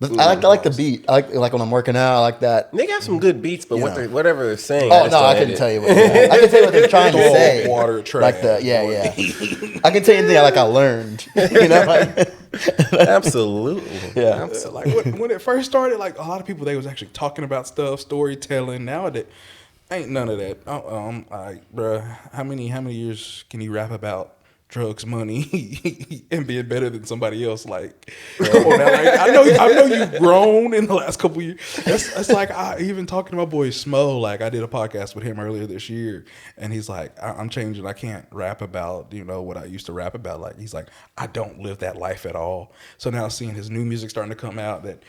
I like the beat. I like when I'm working out. I like that. They got some good beats, but whatever they're saying. Oh no, I couldn't tell you. I can tell you what they're trying to say. Water, trash. Like yeah. I can tell you anything I learned. Absolutely. Yeah. Like when it first started, like a lot of people they was actually talking about stuff, storytelling. Nowadays, ain't none of that. Like, bruh, how many years can you rap about? Drugs, money, and being better than somebody else. Like, come on now. Like, I know you've grown in the last couple of years. That's like even talking to my boy Smo. Like, I did a podcast with him earlier this year, and he's like, I'm changing. I can't rap about what I used to rap about. Like, he's like, I don't live that life at all. So now seeing his new music starting to come out that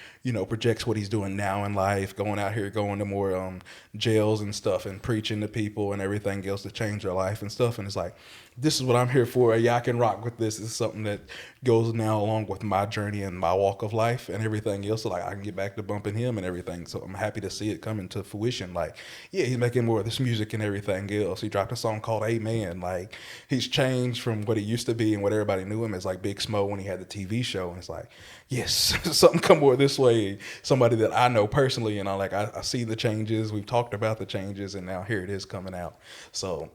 projects what he's doing now in life, going out here, going to more jails and stuff, and preaching to people and everything else to change their life and stuff. And it's like, this is what I'm here for. where, yeah, I can rock with this. It's something that goes now along with my journey and my walk of life and everything else. So like I can get back to bumping him and everything. So I'm happy to see it coming to fruition. Like, yeah, he's making more of this music and everything else. He dropped a song called Amen. Like, he's changed from what he used to be and what everybody knew him as, like Big Smo when he had the TV show. And it's like, yes, something come more this way. Somebody that I know personally, and I see the changes. We've talked about the changes, and now here it is coming out. So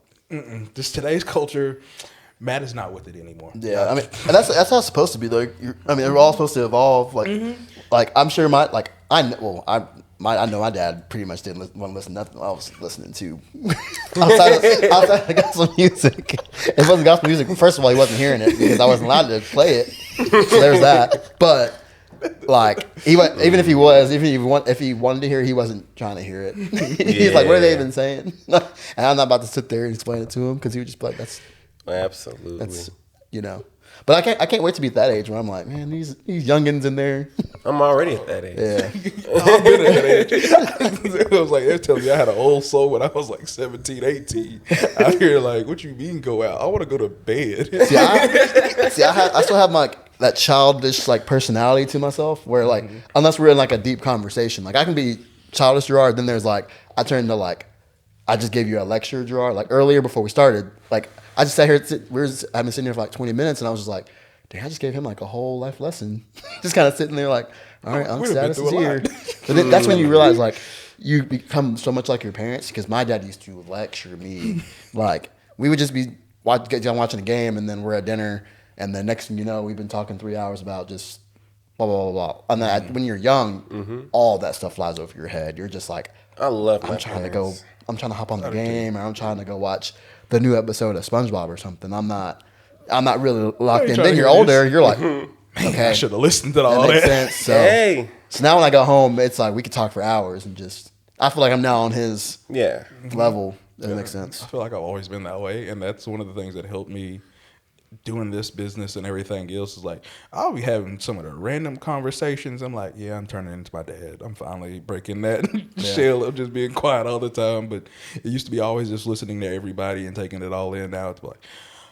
just today's culture, Matt is not with it anymore. Yeah, I mean, and that's how it's supposed to be though. We're all supposed to evolve. Like I'm sure I know my dad pretty much didn't want to listen to nothing I was listening to outside of gospel music. It wasn't gospel music. First of all, he wasn't hearing it because I wasn't allowed to play it. So there's that. But like, even if he wanted to hear it, he wasn't trying to hear it. He's like, "What are they even saying?" And I'm not about to sit there and explain it to him because he would just be like, "That's absolutely." That's But I can't wait to be at that age where I'm like, man, these youngins in there. I'm already at that age. Yeah. I've been at that age. I was like, they're telling me I had an old soul when I was like 17, 18. Out here like, what you mean go out? I want to go to bed. I still have that childish like personality to myself where like unless we're in like a deep conversation, like I can be childish Gerard, then there's like I turn to like I just gave you a lecture, Gerard. Like earlier before we started, like I just sat here. I've been sitting here for like 20 minutes, and I was just like, "Dang, I just gave him like a whole life lesson." Just kind of sitting there, like, "All right, I'm status is here." But then that's when you realize, like, you become so much like your parents. Because my dad used to lecture me, like we would just be watching a game, and then we're at dinner, and the next thing you know, we've been talking 3 hours about just blah blah blah blah. And then when you're young, all that stuff flies over your head. You're just like, I love. I'm trying to hop on the game, or I'm trying to go watch the new episode of SpongeBob or something. I'm not really locked in. Then you're older, you're like, okay, I should have listened to all makes that. sense. So now when I go home, it's like we could talk for hours and just. I feel like I'm now on his level. That makes sense. I feel like I've always been that way, and that's one of the things that helped me doing this business and everything else. Is like I'll be having some of the random conversations. I'm like, yeah, I'm turning into my dad. I'm finally breaking that shell of just being quiet all the time. But it used to be always just listening to everybody and taking it all in. Now it's like,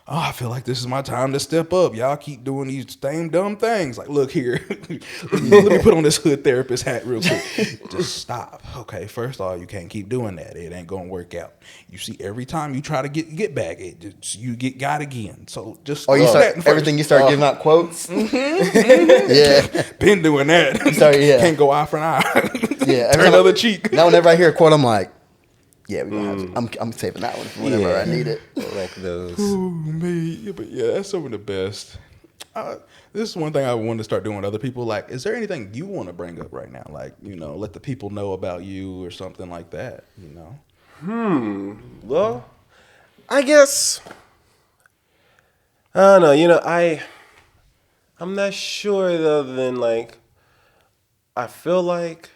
oh, I feel like this is my time to step up. Y'all keep doing these same dumb things. Like, look here. Let me put on this hood therapist hat real quick. Just stop. Okay, first of all, you can't keep doing that. It ain't going to work out. You see, every time you try to get back, you get got again. So just you start everything. You start giving out quotes. Yeah, been doing that. Can't go eye for an eye. Yeah, turn another cheek. Now, whenever I hear a quote, I'm like, yeah, we gonna have to, I'm saving that one for whenever I need it. Like those. Ooh, me. Yeah, but yeah, that's some of the best. This is one thing I want to start doing with other people. Like, is there anything you want to bring up right now? Like, let the people know about you or something like that, Well, I guess, I don't know. I'm not sure other than like, I feel like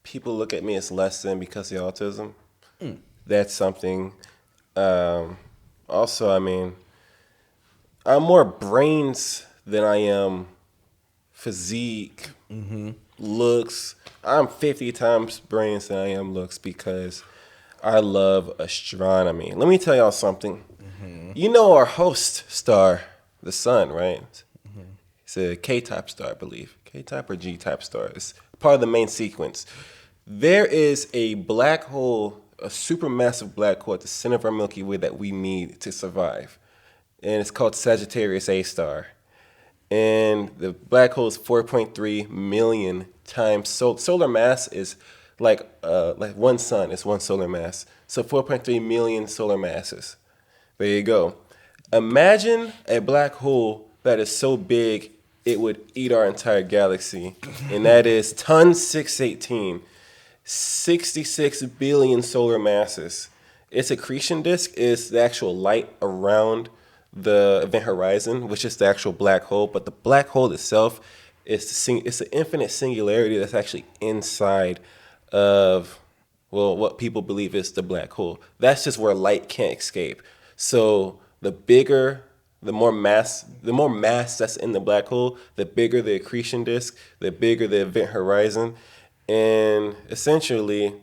people look at me as less than because of autism. That's something. Also, I mean, I'm more brains than I am physique, looks. I'm 50 times brains than I am looks because I love astronomy. Let me tell y'all something. You know our host star, the sun, right? It's a K-type star, I believe. K-type or G-type star. It's part of the main sequence. There is a black hole, a supermassive black hole at the center of our Milky Way that we need to survive. And it's called Sagittarius A star. And the black hole is 4.3 million times. Solar mass is like one sun is one solar mass. So 4.3 million solar masses. There you go. Imagine a black hole that is so big it would eat our entire galaxy. And that is ton 618. 66 billion solar masses. Its accretion disk is the actual light around the event horizon, which is the actual black hole. But the black hole itself is it's an infinite singularity that's actually inside of, what people believe is the black hole. That's just where light can't escape. So the more mass that's in the black hole, the bigger the accretion disk, the bigger the event horizon. And essentially,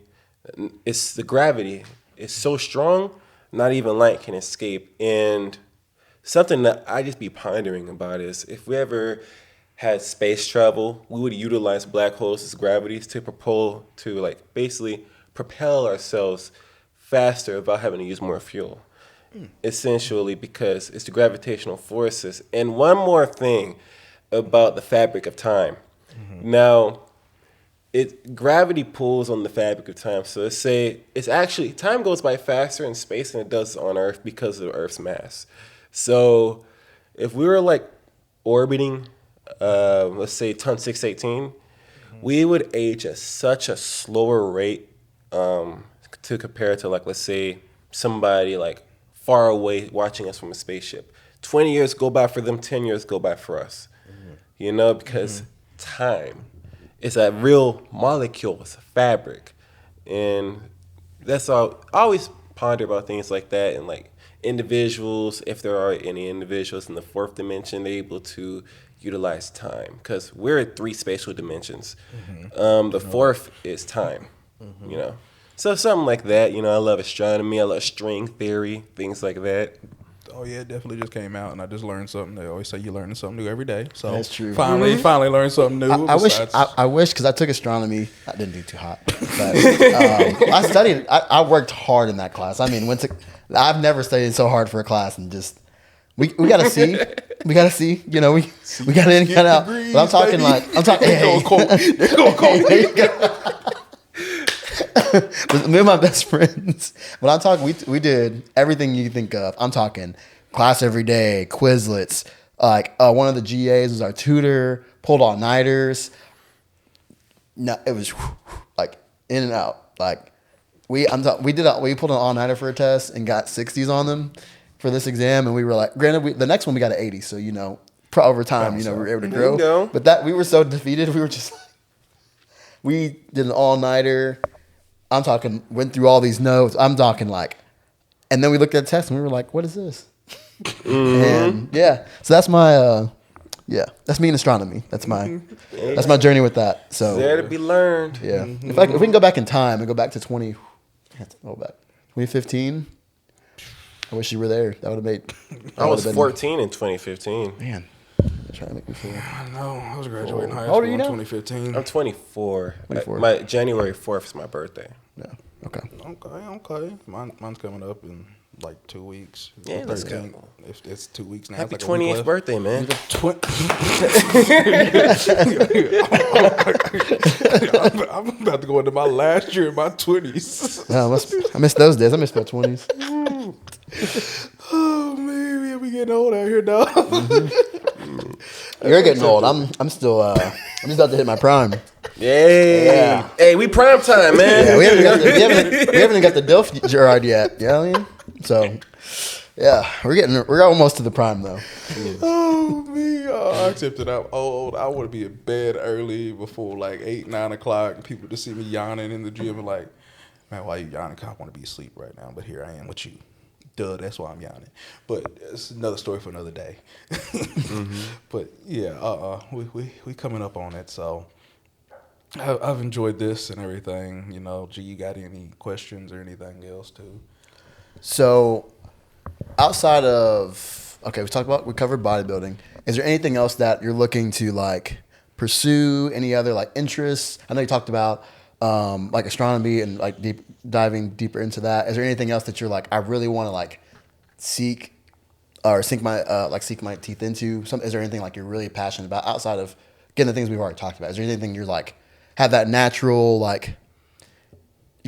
it's the gravity. It's so strong, not even light can escape. And something that I just be pondering about is if we ever had space travel, we would utilize black holes as gravities to basically propel ourselves faster without having to use more fuel. Essentially because it's the gravitational forces. And one more thing about the fabric of time. Now, gravity pulls on the fabric of time. So let's say time goes by faster in space than it does on Earth because of Earth's mass. So if we were like orbiting, let's say ton 618, we would age at such a slower rate to compare to like, let's say somebody like far away watching us from a spaceship. 20 years go by for them, 10 years go by for us. You know, because time is a real molecule, it's a fabric. And that's all. I always ponder about things like that, and like individuals, if there are any individuals in the fourth dimension, they're able to utilize time. Because we're at 3 spatial dimensions. The fourth is time, you know. So something like that, you know, I love astronomy, I love string theory, things like that. Oh yeah, it definitely just came out, and I just learned something. They always say you're learning something new every day. So That's true. Finally learned something new. I wish because I took astronomy. I didn't do too hot, but I studied. I worked hard in that class. I mean, I've never studied so hard for a class, and just we got to see. We got to see. You know, we got in, got out. But I'm talking They're gonna call me. Me and my best friends. But I'm talking, we did everything you think of. I'm talking class every day, Quizlets. Like one of the GAs was our tutor, pulled all-nighters. No, it was like in and out. Like we pulled an all-nighter for a test and got 60s on them for this exam, and we were like, granted, the next one we got an 80, so you know, over time, you know, we were able to grow. Go. But that we were so defeated, we were just like, we did an all-nighter. I'm talking, went through all these notes. I'm talking like, and then we looked at the test and we were like, what is this? And yeah, so that's my, that's me in astronomy. That's my journey with that. So There to be learned. yeah, if we can go back in time and go back to 2015, I wish you were there. That would have made. I was 14 in 2015. Man, trying to make me feel. I know. I was graduating high How school old are you in now? 2015. I'm 24. 24. My January 4th is my birthday. Yeah. Okay. Okay. Mine's coming up in like 2 weeks. Yeah, let's go. If it's 2 weeks now. Happy it's like a week 28th left. birthday, man. I'm about to go into my last year in my 20s. Yeah, I miss those days. I miss my 20s. Oh man, we getting old out here, dog. You're getting old. I'm still. I'm just about to hit my prime. Yay. Yeah. Hey, we prime time, man. Yeah, we haven't got the DILF Gerard yet. You know what I mean? So, yeah, we're almost to the prime though. Oh me, I accepted I'm old. I want to be in bed early before like 8, 9 o'clock. And people just see me yawning in the gym and like, man, why you yawning? 'Cause I want to be asleep right now, but here I am with you. Duh, that's why I'm yawning. But it's another story for another day. But yeah, we coming up on it. So I've enjoyed this and everything. You know, G, you got any questions or anything else too? So, outside of we covered bodybuilding. Is there anything else that you're looking to like pursue? Any other like interests? I know you talked about like astronomy and like diving deeper into that. Is there anything else that you're like, I really want to like sink my teeth into? Is there anything like you're really passionate about outside of getting the things we've already talked about? Is there anything you're like have that natural like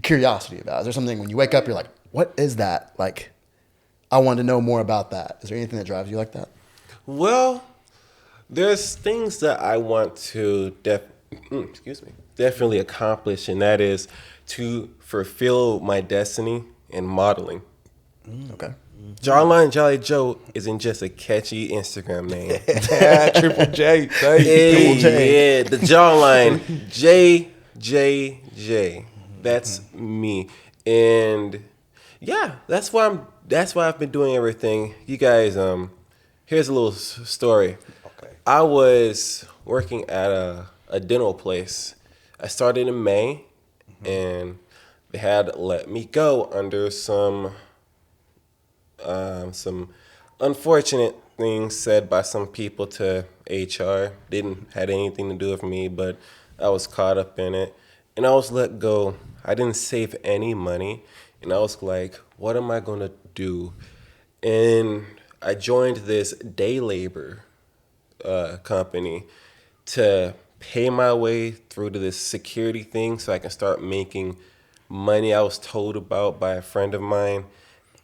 curiosity about? Is there something when you wake up you're like, what is that? Like, I want to know more about that. Is there anything that drives you like that? Well, there's things that I want to definitely accomplish, and that is to fulfill my destiny in modeling. Okay. Jawline Jolly Joe isn't just a catchy Instagram name. Triple J. Hey, Triple J. yeah, the jawline, JJJ. That's me, and yeah, that's why I've been doing everything. You guys, here's a little story. Okay. I was working at a dental place. I started in May, and they had let me go under some unfortunate things said by some people to HR. Didn't had anything to do with me, but I was caught up in it. And I was let go. I didn't save any money. And I was like, what am I going to do? And I joined this day labor company to pay my way through to this security thing so I can start making money I was told about by a friend of mine.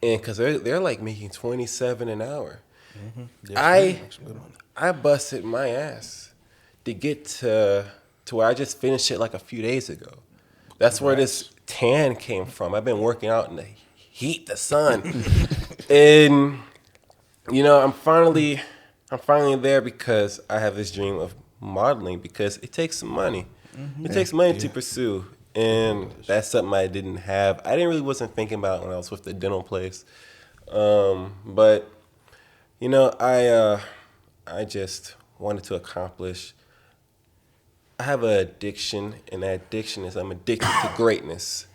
And because they're like making $27 an hour. Mm-hmm. I busted my ass to get to where I just finished it like a few days ago. That's where this tan came from. I've been working out in the heat, the sun. And, you know, I'm finally there because I have this dream of modeling because it takes some money. Mm-hmm. It takes money to pursue. And that's something I didn't have. I wasn't thinking about it when I was with the dental place. But, you know, I just wanted to accomplish. I have an addiction, and that addiction is I'm addicted to greatness.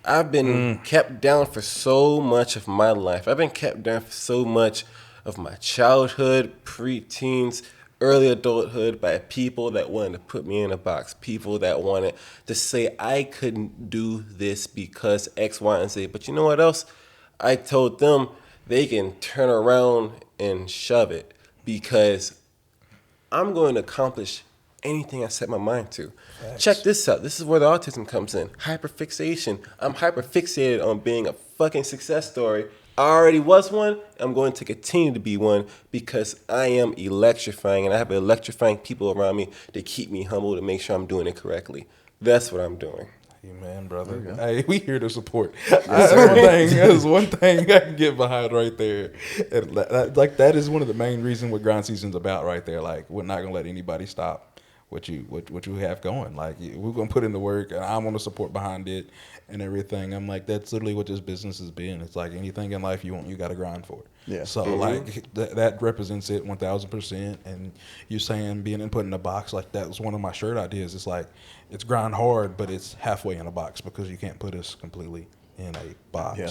I've been kept down for so much of my life. I've been kept down for so much of my childhood, preteens, early adulthood by people that wanted to put me in a box, people that wanted to say I couldn't do this because X, Y, and Z. But you know what else? I told them they can turn around and shove it because I'm going to accomplish anything I set my mind to. Facts. Check this out. This is where the autism comes in. Hyperfixation. I'm hyperfixated on being a fucking success story. I already was one. I'm going to continue to be one because I am electrifying and I have electrifying people around me to keep me humble to make sure I'm doing it correctly. That's what I'm doing. Amen, brother. Hey, we here to support. That's one thing I can get behind right there. And that is one of the main reasons what grind season's about right there. Like, we're not gonna let anybody stop what you have going. Like, we're gonna put in the work, and I'm gonna support behind it and everything. I'm like, that's literally what this business has been. It's like anything in life you want, you got to grind for it. Yeah. So like that represents it 1,000%. And you saying being and put in a box, like that was one of my shirt ideas. It's like it's grind hard, but it's halfway in a box because you can't put us completely in a box. Yeah.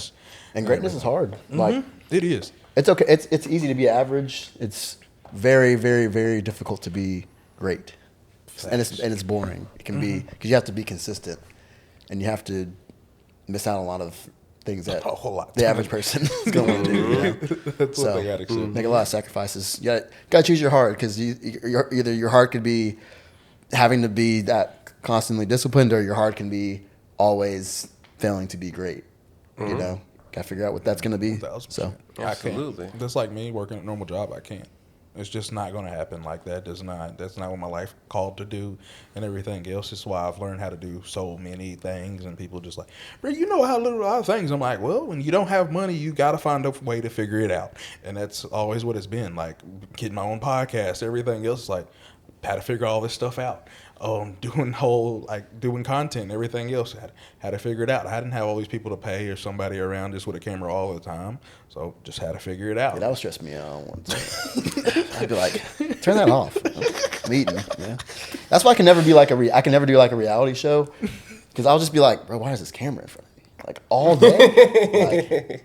And greatness is hard. Mm-hmm. Like it is. It's okay. It's easy to be average. It's very, very, very difficult to be great. Facts. And it's boring. It can be because you have to be consistent, and you have to miss out on a lot of things that the average person is going to do. You know? That's what they got to accept. Make a lot of sacrifices. You got to choose your heart because either your heart could be having to be that constantly disciplined, or your heart can be always failing to be great. Mm-hmm. You know, got to figure out what that's going to be. 1,000%. So absolutely, that's like me working a normal job. I can't. It's just not going to happen like that. That's not what my life called to do and everything else. It's why I've learned how to do so many things. And people just like, bro, you know how little other things. I'm like, well, when you don't have money, you got to find a way to figure it out. And that's always what it's been. Like getting my own podcast, everything else, like how to figure all this stuff out. Doing content and everything else. Had to figure it out. I didn't have all these people to pay or somebody around just with a camera all the time. So just had to figure it out. Yeah, that would stress me out once. I'd be like, turn that off. I'm eating. Yeah. That's why I can never be like I can never do like a reality show because I'll just be like, bro, why is this camera in front of me? Like all day.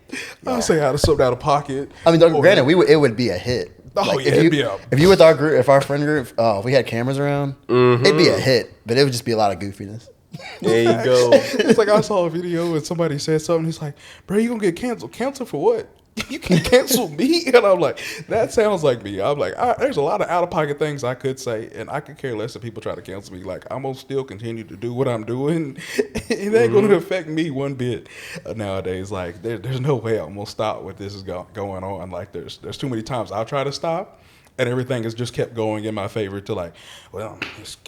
I'll say how to something out of pocket. I mean, granted, it would be a hit. Oh like, yeah, if you with our group, if our friend group, if we had cameras around, it'd be a hit. But it would just be a lot of goofiness. There you go. It's like I saw a video and somebody said something. He's like, "Bro, you gonna get canceled? Canceled for what? You can cancel me?" And I'm like, "That sounds like me." I'm like, "There's a lot of out of pocket things I could say, and I could care less if people try to cancel me. Like, I'm gonna still continue to do what I'm doing. It ain't gonna affect me one bit nowadays. Like, there's no way I'm gonna stop what this is going on. Like, there's too many times I'll try to stop." And everything has just kept going in my favor to like, well,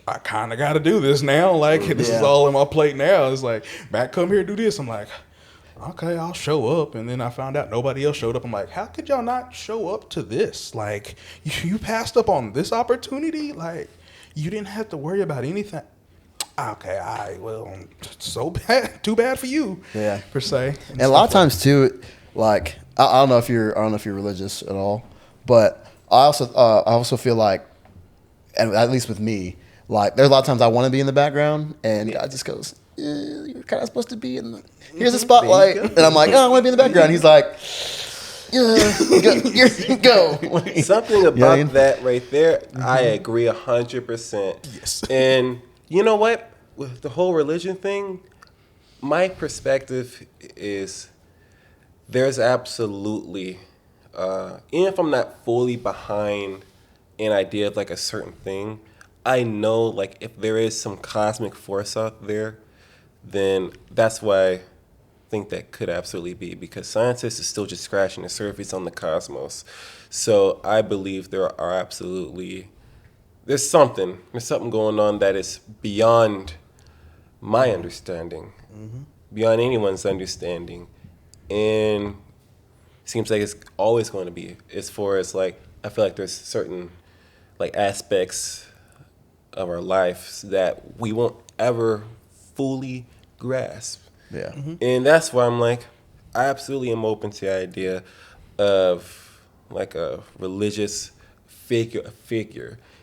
I kind of got to do this now. Like, this is all in my plate now. It's like, Matt, come here, do this. I'm like, okay, I'll show up. And then I found out nobody else showed up. I'm like, how could y'all not show up to this? Like, you passed up on this opportunity? Like, you didn't have to worry about anything. Okay, well, so bad. Too bad for you, per se. And a lot of times, too, like, I don't know if you're religious at all, but I also feel like, and at least with me, like there's a lot of times I want to be in the background, and God just goes, "You're kind of supposed to be in the here's the spotlight," and I'm like, "Oh, I want to be in the background." He's like, Go. Something about that right there, I agree 100%. Yes. And you know what? With the whole religion thing, my perspective is there's absolutely, even if I'm not fully behind an idea of like a certain thing, I know like if there is some cosmic force out there, then that's why I think that could absolutely be, because scientists are still just scratching the surface on the cosmos. So I believe there's something going on that is beyond my understanding, beyond anyone's understanding, and it seems like it's always going to be. As far as like, I feel like there's certain like aspects of our lives that we won't ever fully grasp. Yeah. And that's why I'm like, I absolutely am open to the idea of like a religious figure.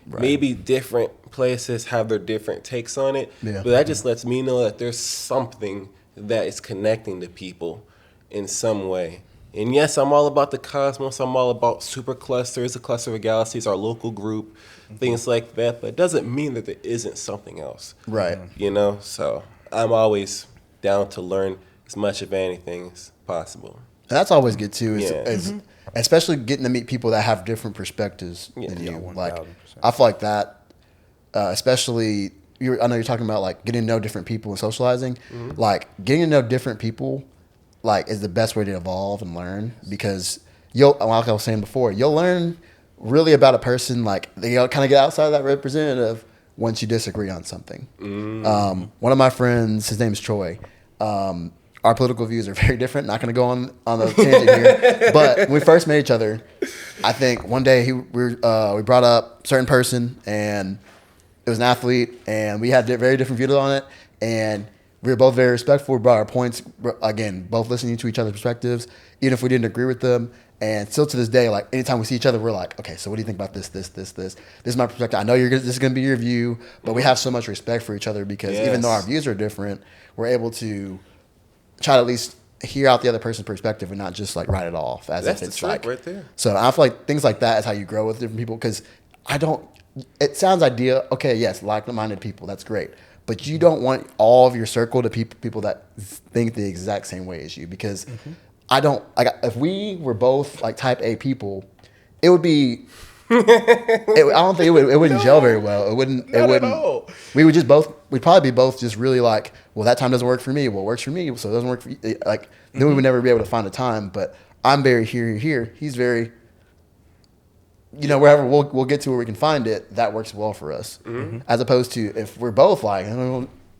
Right. Maybe different places have their different takes on it, Yeah. but that just lets me know that there's something that is connecting to people in some way. And yes, I'm all about the cosmos. I'm all about superclusters, a cluster of galaxies, our local group, things like that. But it doesn't mean that there isn't something else. Right. You know? So I'm always down to learn as much of anything as possible. And that's always good too, Yeah. especially getting to meet people that have different perspectives Yeah. than you. Yeah, Like, 1000%. I feel like that, especially, I know you're talking about like getting to know different people and socializing. Like getting to know different people, like is the best way to evolve and learn, because like I was saying before, you'll learn really about a person. Like they kind of get outside of that representative once you disagree on something. One of my friends, his name is Troy. Our political views are very different. Not going to go on a tangent here, but when we first met each other, I think one day we brought up a certain person, and it was an athlete, and we had very different views on it, and we were both very respectful. We brought our points, again, both listening to each other's perspectives, even if we didn't agree with them. And still to this day, like anytime we see each other, we're like, okay, so what do you think about this? This is my perspective. I know this is going to be your view, but we have so much respect for each other because even though our views are different, we're able to try to at least hear out the other person's perspective and not just like write it off as That's if it's the like trick right there. So I feel like things like that is how you grow with different people, because it sounds ideal. Okay, yes, like-minded people, that's great. But you don't want all of your circle to people that think the exact same way as you, because if we were both like type A people, it would be, I don't think it wouldn't gel very well. It wouldn't. At all. We'd probably be both just really like, well, that time doesn't work for me. Well, it works for me, so it doesn't work for you. Like, then we would never be able to find a time. But I'm very here. He's very, wherever we'll get to where we can find it, that works well for us. As opposed to if we're both like,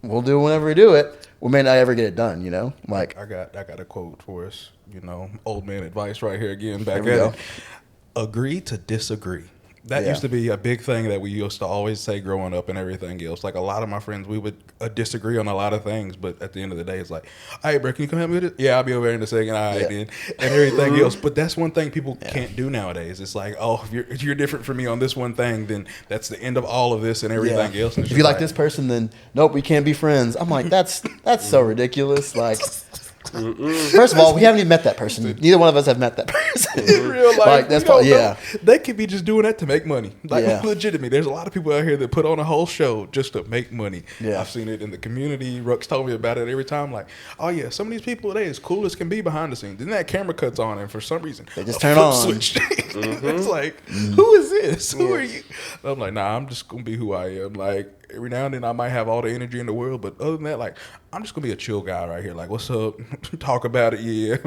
we'll do it whenever we do it, we may not ever get it done. Like I got a quote for us. Old man advice right here again. Back There we at it. Agree to disagree. That used to be a big thing that we used to always say growing up and everything else. Like a lot of my friends, we would disagree on a lot of things, but at the end of the day, it's like, all right, bro, can you come help me with it? Yeah, I'll be over there in a second. All right, then. And everything else. But that's one thing people can't do nowadays. It's like, oh, if you're different from me on this one thing, then that's the end of all of this and everything else. And if you like this person, then nope, we can't be friends. I'm like, that's so ridiculous. Like, first of all, we haven't even met that person. Neither one of us have met that person. In real life, like, that's they could be just doing that to make money. Like legitimately, there's a lot of people out here that put on a whole show just to make money. Yeah. I've seen it in the community. Rux told me about it every time. Like, oh yeah, some of these people today as cool as can be behind the scenes. Then that camera cuts on, and for some reason they just a turn flip on. switch. It's like, who is this? Who are you? And I'm like, nah, I'm just gonna be who I am. Like, every now and then I might have all the energy in the world, but other than that, like, I'm just gonna be a chill guy right here. Like, what's up? Talk about it. Yeah,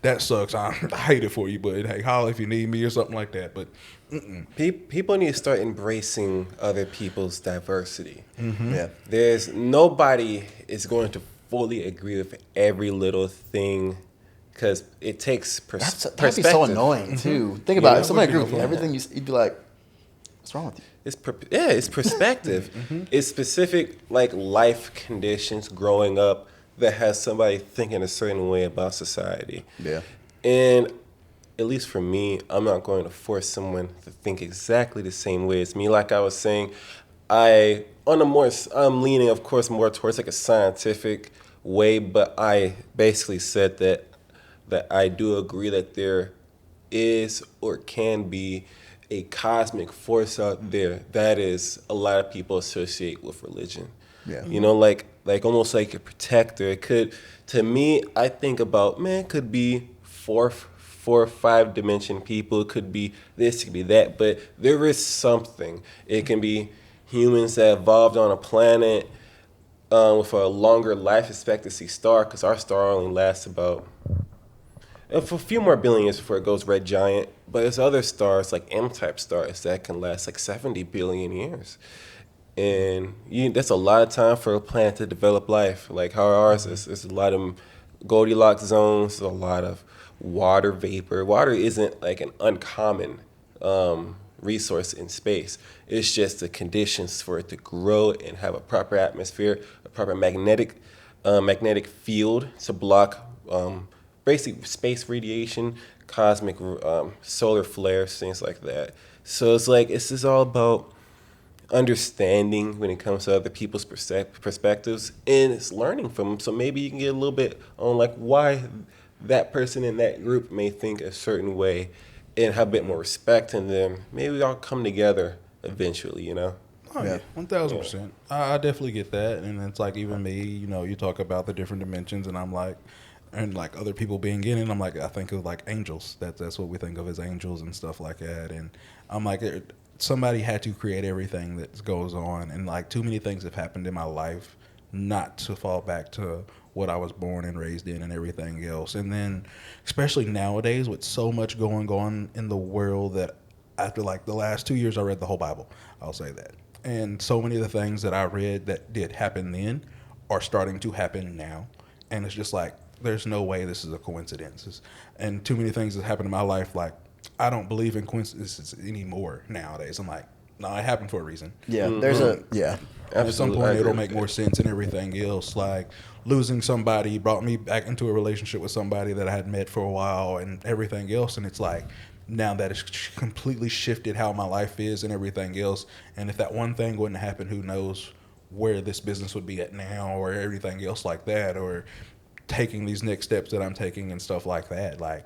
that sucks. I hate it for you, but hey, holla if you need me or something like that. But people need to start embracing other people's diversity. Yeah, There's nobody is going to fully agree with every little thing, because it takes perspective. that'd be so annoying too. Think about it. If somebody agreed with everything, you'd be like, what's wrong with you? It's perspective. It's specific like life conditions growing up that has somebody thinking a certain way about society. Yeah. And at least for me, I'm not going to force someone to think exactly the same way as me. Like I was saying, I'm leaning, of course, more towards like a scientific way, but I basically said that I do agree that there is or can be a cosmic force out there that is a lot of people associate with religion. Yeah. You know, like almost like a protector. It could, to me, I think about, man, it could be four or five dimension people. It could be this, it could be that, but there is something. It can be humans that evolved on a planet with a longer life expectancy star, because our star only lasts about for a few more billion years before it goes red giant. But there's other stars, like M-type stars, that can last like 70 billion years. And that's a lot of time for a planet to develop life. Like how ours is, there's a lot of Goldilocks zones, a lot of water vapor. Water isn't like an uncommon resource in space. It's just the conditions for it to grow and have a proper atmosphere, a proper magnetic field to block basically space radiation, cosmic solar flares, things like that. So it's like this is all about understanding when it comes to other people's perspectives, and it's learning from them. So maybe you can get a little bit on like why that person in that group may think a certain way, and have a bit more respect in them. Maybe we all come together eventually, you know? Oh, yeah, 1,000%. I definitely get that. And it's like even me, you know, you talk about the different dimensions, and I'm like, and like other people being in it, I'm like, I think of like angels. That's what we think of as angels and stuff like that. And I'm like, somebody had to create everything that goes on. And like too many things have happened in my life not to fall back to what I was born and raised in and everything else. And then especially nowadays with so much going on in the world, that after like the last 2 years I read the whole Bible, I'll say that. And so many of the things that I read that did happen then are starting to happen now. And it's just like, there's no way this is a coincidence. And too many things that happened in my life, like I don't believe in coincidences anymore nowadays. I'm like, no, it happened for a reason. Yeah, At some point, it'll make more sense and everything else. Like losing somebody brought me back into a relationship with somebody that I had met for a while and everything else. And it's like, now that it's completely shifted how my life is and everything else. And if that one thing wouldn't happen, who knows where this business would be at now or everything else like that, or taking these next steps that I'm taking and stuff like that. Like,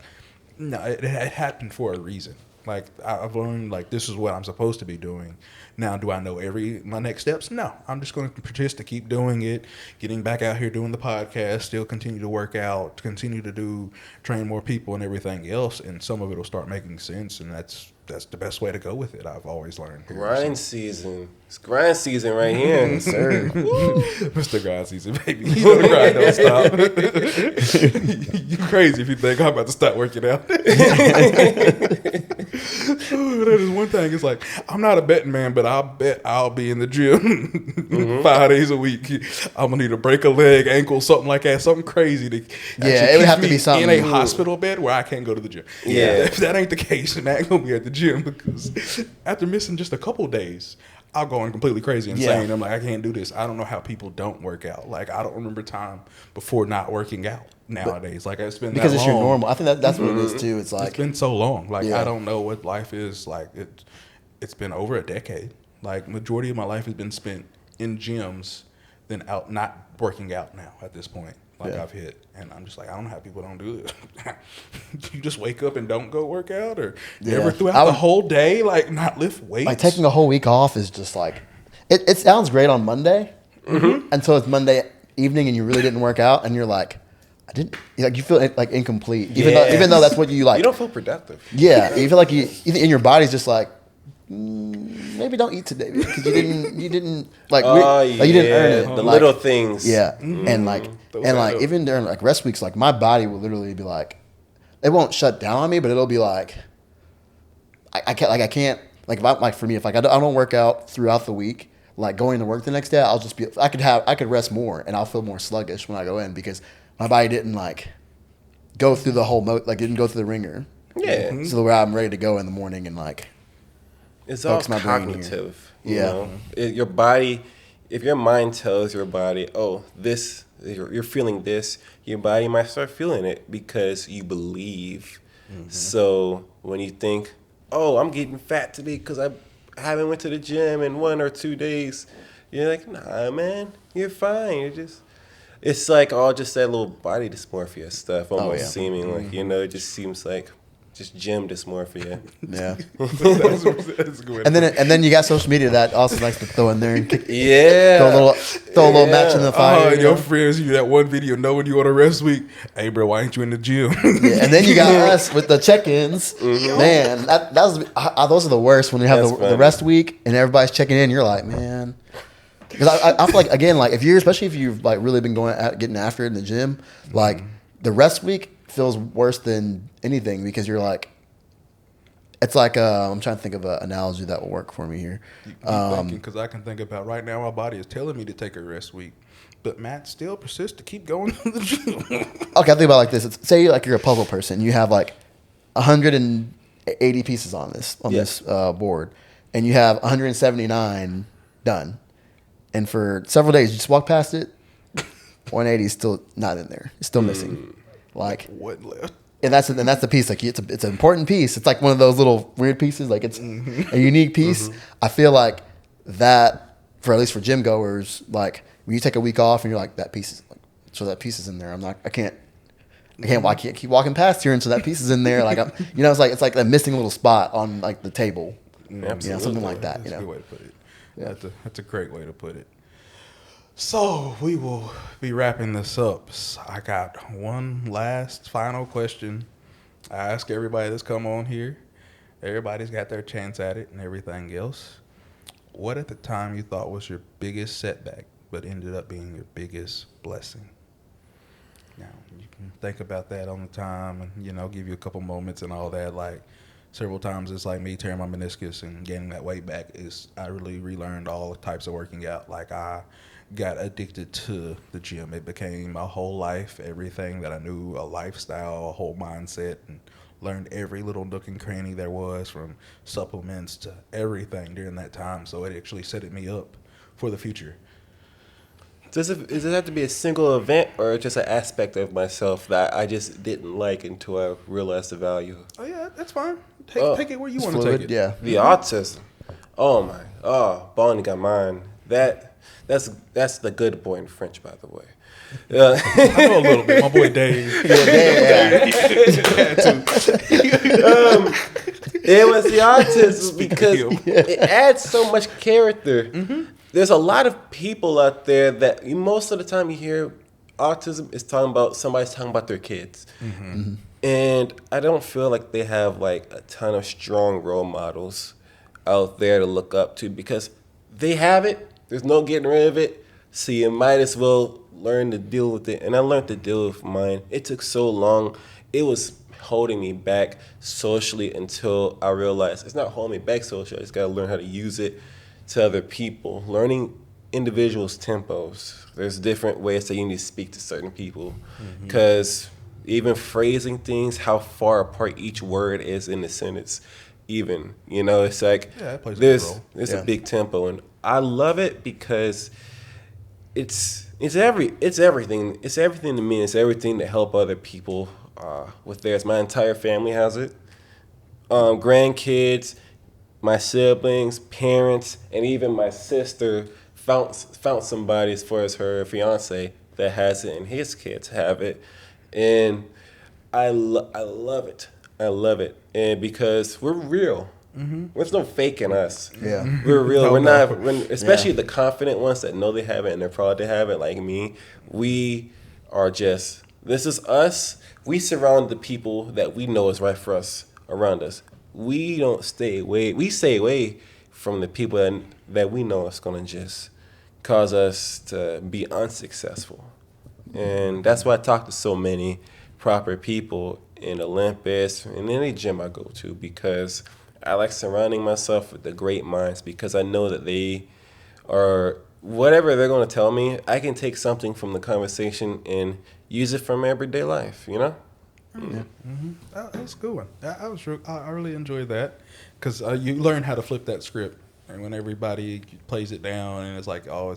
no, it happened for a reason. Like I've learned, like this is what I'm supposed to be doing. Now, do I know my next steps? No, I'm just going to just to keep doing it, getting back out here doing the podcast, still continue to work out, continue to train more people and everything else, and some of it will start making sense, and that's the best way to go with it. I've always learned. Grind season. It's grind season right here. Yes, sir. Mr. Grind season, baby. You know the grind don't stop. You crazy if you think I'm about to stop working out. That is one thing. It's like, I'm not a betting man, but I'll bet I'll be in the gym 5 days a week. I'm going to need to break a leg, ankle, something like that. Something crazy to it would have to be something in a hospital bed where I can't go to the gym. Yeah. If that ain't the case, then I ain't going to be at the gym, because after missing just a couple days, I'll go completely crazy insane. I'm like, I can't do this. I don't know how people don't work out. Like, I don't remember time before not working out nowadays. Like, it's been because that it's long. your normal. I think that's what it is too. It's like It's been so long. Like, Yeah. I don't know what life is. Like, it's been over a decade. Like, majority of my life has been spent in gyms than out not working out now at this point. Like, Yeah. I've hit. And I'm just like, I don't know how people don't do this. You just wake up and don't go work out, or never throughout the whole day, like, not lift weights. like taking a whole week off is just like it sounds great on Monday until it's Monday evening and you really didn't work out and you're like, I didn't, like, you feel like incomplete even though that's what you like. You don't feel productive. Yeah, you feel like you and your body's just like, maybe don't eat today because you didn't like, you didn't earn it. The Like, little things. yeah, and like even during like rest weeks, like my body will literally be like, it won't shut down on me, but it'll be like, I can't for me, if like I don't work out throughout the week, like going to work the next day, I'll just be, I could rest more and I'll feel more sluggish when I go in because my body didn't like go through the whole didn't go through the ringer. Yeah. So where I'm ready to go in the morning and like, It's all focus my brain here. cognitive. Yeah. You know? Your body, if your mind tells your body, oh, you're feeling this, your body might start feeling it because you believe. So when you think, oh, I'm getting fat today because I haven't went to the gym in 1 or 2 days, you're like, nah, man, you're fine. It's like all just that little body dysmorphia stuff almost seeming like, it just seems like just gym dysmorphia. Yeah. That's good. And then you got social media that also likes to throw in there and kick, Yeah. throw a little match in the fire. And your friends, you that one video knowing you on a rest week. Hey, bro, why ain't you in the gym? Yeah, and then you got us with the check-ins. Man, those are the worst when you have the rest week and everybody's checking in. You're like, man, because I feel like, again, like especially if you've like really been getting after it in the gym, like the rest week feels worse than anything because you're like, it's like I'm trying to think of an analogy that will work for me here. Because I can think about right now, my body is telling me to take a rest week, but Matt still persists to keep going to the gym. Okay, I think about it like this. Say like you're a puzzle person. You have like 180 pieces on this board, and you have 179 done. And for several days, you just walk past it. 180 is still not in there. It's still missing. Like What left? And that's the piece. Like it's an important piece. It's like one of those little weird pieces. Like it's a unique piece. I feel like that at least for gym goers, like when you take a week off and you're like that piece is like, so that piece is in there. I can't keep walking past here until that piece is in there. Like it's like a missing little spot on like the table. Absolutely. Something like that. That's a good way to put it. Yeah. That's a great way to put it. So we will be wrapping this up. So I got one last final question. I ask everybody that's come on here. Everybody's got their chance at it and everything else. What at the time you thought was your biggest setback, but ended up being your biggest blessing? Now you can think about that on the time, and give you a couple moments and all that. Like several times, it's like me tearing my meniscus and gaining that weight back. I really relearned all types of working out. Like I got addicted to the gym. It became my whole life, everything that I knew, a lifestyle, a whole mindset, and learned every little nook and cranny there was, from supplements to everything during that time. So it actually set me up for the future. Does it have to be a single event or just an aspect of myself that I just didn't like until I realized the value? Oh yeah, that's fine. Take it where you want to take it. Yeah. The autism. Bonnie got mine. That's the good boy in French, by the way. I know a little bit. My boy Dave. It was the autism because it adds so much character. There's a lot of people out there that most of the time you hear autism is somebody's talking about their kids. And I don't feel like they have like a ton of strong role models out there to look up to because they have it. There's no getting rid of it. So you might as well learn to deal with it. And I learned to deal with mine. It took so long. It was holding me back socially until I realized it's not holding me back socially. I just got to learn how to use it to other people. Learning individuals' tempos. There's different ways that you need to speak to certain people. Because even phrasing things, how far apart each word is in the sentence, it's like that plays a there's role. a big tempo, and I love it because it's everything. It's everything to me. It's everything to help other people with theirs. My entire family has it. Grandkids, my siblings, parents, and even my sister found somebody as far as her fiance that has it, and his kids have it, and I love it. I love it, and because we're real. There's no faking us. Yeah, we're real. Especially the confident ones that know they have it and they're proud to have it, like me. We are just, this is us. We surround the people that we know is right for us around us. We don't stay away. We stay away from the people that we know is going to just cause us to be unsuccessful. And that's why I talk to so many proper people in Olympus and any gym I go to, because I like surrounding myself with the great minds, because I know that they are, whatever they're going to tell me, I can take something from the conversation and use it from everyday life, Yeah. That's a good one. I really enjoyed that, because you learn how to flip that script, and when everybody plays it down and it's like, oh,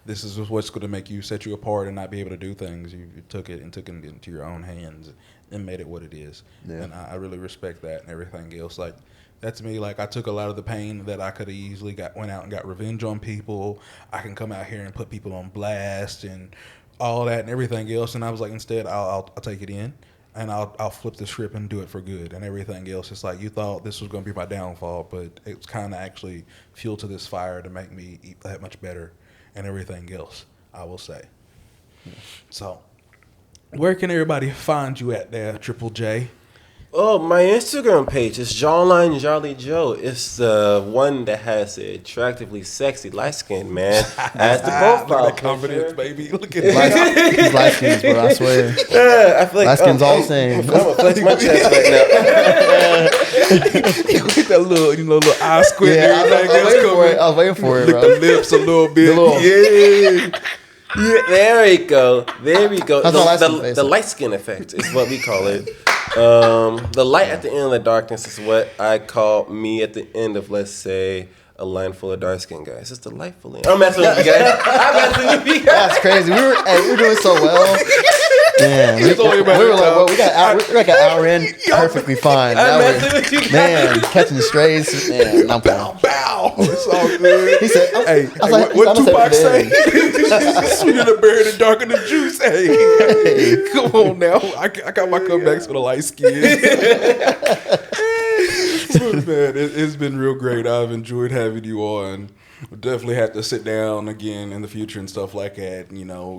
this is what's going to make you, set you apart and not be able to do things. You took it into your own hands and made it what it is. Yeah. And I really respect that and everything else. Like, that's me. Like, I took a lot of the pain that I could have easily went out and got revenge on people. I can come out here and put people on blast and all that and everything else. And I was like, instead, I'll take it in and I'll flip the script and do it for good. And everything else, it's like you thought this was going to be my downfall, but it's kind of actually fuel to this fire to make me eat that much better and everything else, I will say. So, where can everybody find you at there, Triple J? Oh, my Instagram page is Jawline Jolly Joe. It's the one that has the attractively sexy light skin man as the profile. Look at that confidence, baby. Look at He's light skins, bro. I swear. Yeah, I feel like Light skins all the same. I'm gonna flex my chest right now. With that little, little eye squint Yeah, and everything else I was waiting for it, Lick bro. the lips a little bit. The Yeah, there we go. There we go. How's my light skin face? The light skin effect is what we call it. The light at the end of the darkness is what I call me at the end of, let's say, a line full of dark skinned guys. It's delightful. I'm messing with you guys. I'm messing with you guys. That's crazy. We were doing so well. Man, we only about were like, time. well, we're like an hour in, perfectly fine. I'm Now messing we're, with you guys. man, catching the strays. Man, I'm Bow, bow. It's all good. He said, Hey, I was like, what I'm gonna Tupac say say? Sweeter the berry, the darker the juice. Hey, come on now. I got my comebacks for the light skin. But man, it's been real great. I've enjoyed having you on. We'll definitely have to sit down again in the future and stuff like that.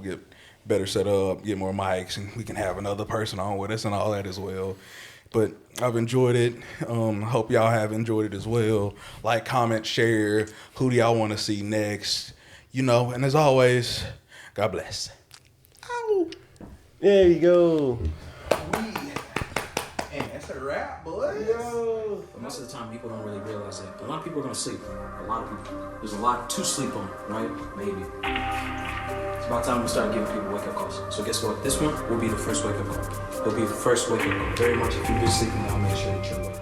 Get better set up, get more mics, and we can have another person on with us and all that as well. But I've enjoyed it. Hope y'all have enjoyed it as well. Like, comment, share. Who do y'all want to see next? And as always, God bless. Ow. There you go. And that's a wrap, boys. But most of the time, people don't really realize that. A lot of people are going to sleep. A lot of people. There's a lot to sleep on, right? Maybe. It's about time we start giving people wake-up calls. So guess what? This one will be the first wake-up call. It'll be the first wake-up call. Very much if you've been sleeping now, make sure that you're awake.